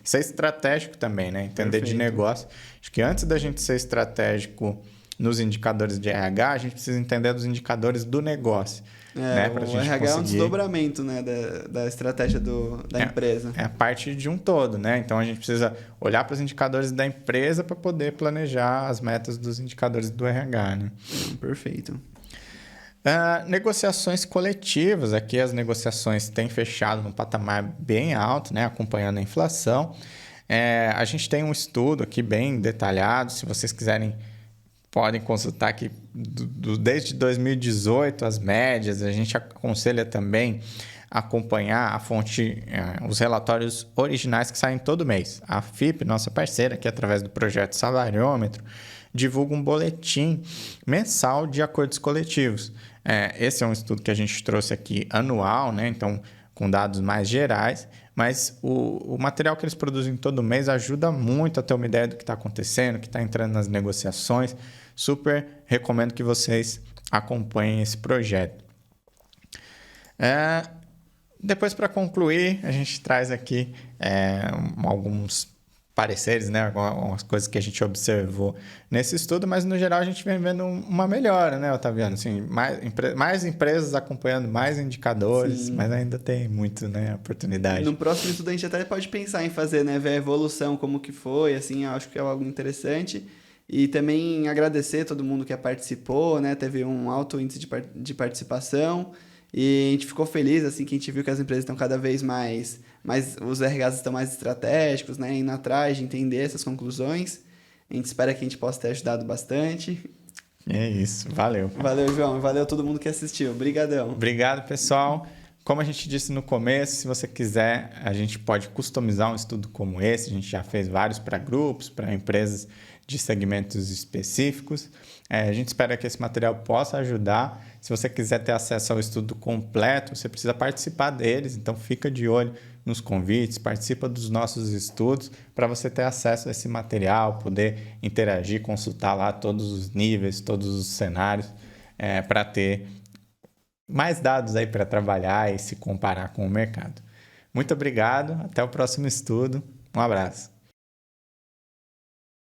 ser estratégico também, né? Entender de negócio. Acho que antes da gente ser estratégico nos indicadores de RH, a gente precisa entender dos indicadores do negócio. Né, pra
O
gente
RH é um
conseguir...
desdobramento, né, da estratégia da empresa.
É a parte de um todo, né? Então a gente precisa olhar para os indicadores da empresa para poder planejar as metas dos indicadores do RH, né?
Perfeito.
Negociações coletivas. Aqui as negociações têm fechado num patamar bem alto, né? Acompanhando a inflação. A gente tem um estudo aqui bem detalhado. Se vocês quiserem, podem consultar aqui desde 2018 as médias. A gente aconselha também acompanhar a fonte, os relatórios originais que saem todo mês. A FIP, nossa parceira, que através do projeto Salariômetro, divulga um boletim mensal de acordos coletivos. Esse é um estudo que a gente trouxe aqui anual, né? Então, com dados mais gerais, mas o material que eles produzem todo mês ajuda muito a ter uma ideia do que está acontecendo, que está entrando nas negociações. Super recomendo que vocês acompanhem esse projeto. Depois, para concluir, a gente traz aqui alguns pareceres, né? Algumas coisas que a gente observou nesse estudo, mas no geral a gente vem vendo uma melhora, né, Otaviano? Assim, mais empresas acompanhando mais indicadores,
Sim.
mas ainda tem muito, né, oportunidade.
No próximo estudo a gente até pode pensar em fazer, né, ver a evolução, como que foi, assim, eu acho que é algo interessante. E também agradecer todo mundo que participou, né? Teve um alto índice de participação. E a gente ficou feliz, assim, que a gente viu que as empresas estão cada vez mais os RHs estão mais estratégicos, né? Indo atrás de entender essas conclusões. A gente espera que a gente possa ter ajudado bastante.
É isso, valeu.
Valeu, João. Valeu a todo mundo que assistiu. Obrigadão.
Obrigado, pessoal. Como a gente disse no começo, se você quiser, a gente pode customizar um estudo como esse. A gente já fez vários para grupos, para empresas de segmentos específicos. A gente espera que esse material possa ajudar. Se você quiser ter acesso ao estudo completo, você precisa participar deles. Então, fica de olho nos convites, participa dos nossos estudos para você ter acesso a esse material, poder interagir, consultar lá todos os níveis, todos os cenários, para ter mais dados aí para trabalhar e se comparar com o mercado. Muito obrigado, até o próximo estudo. Um abraço.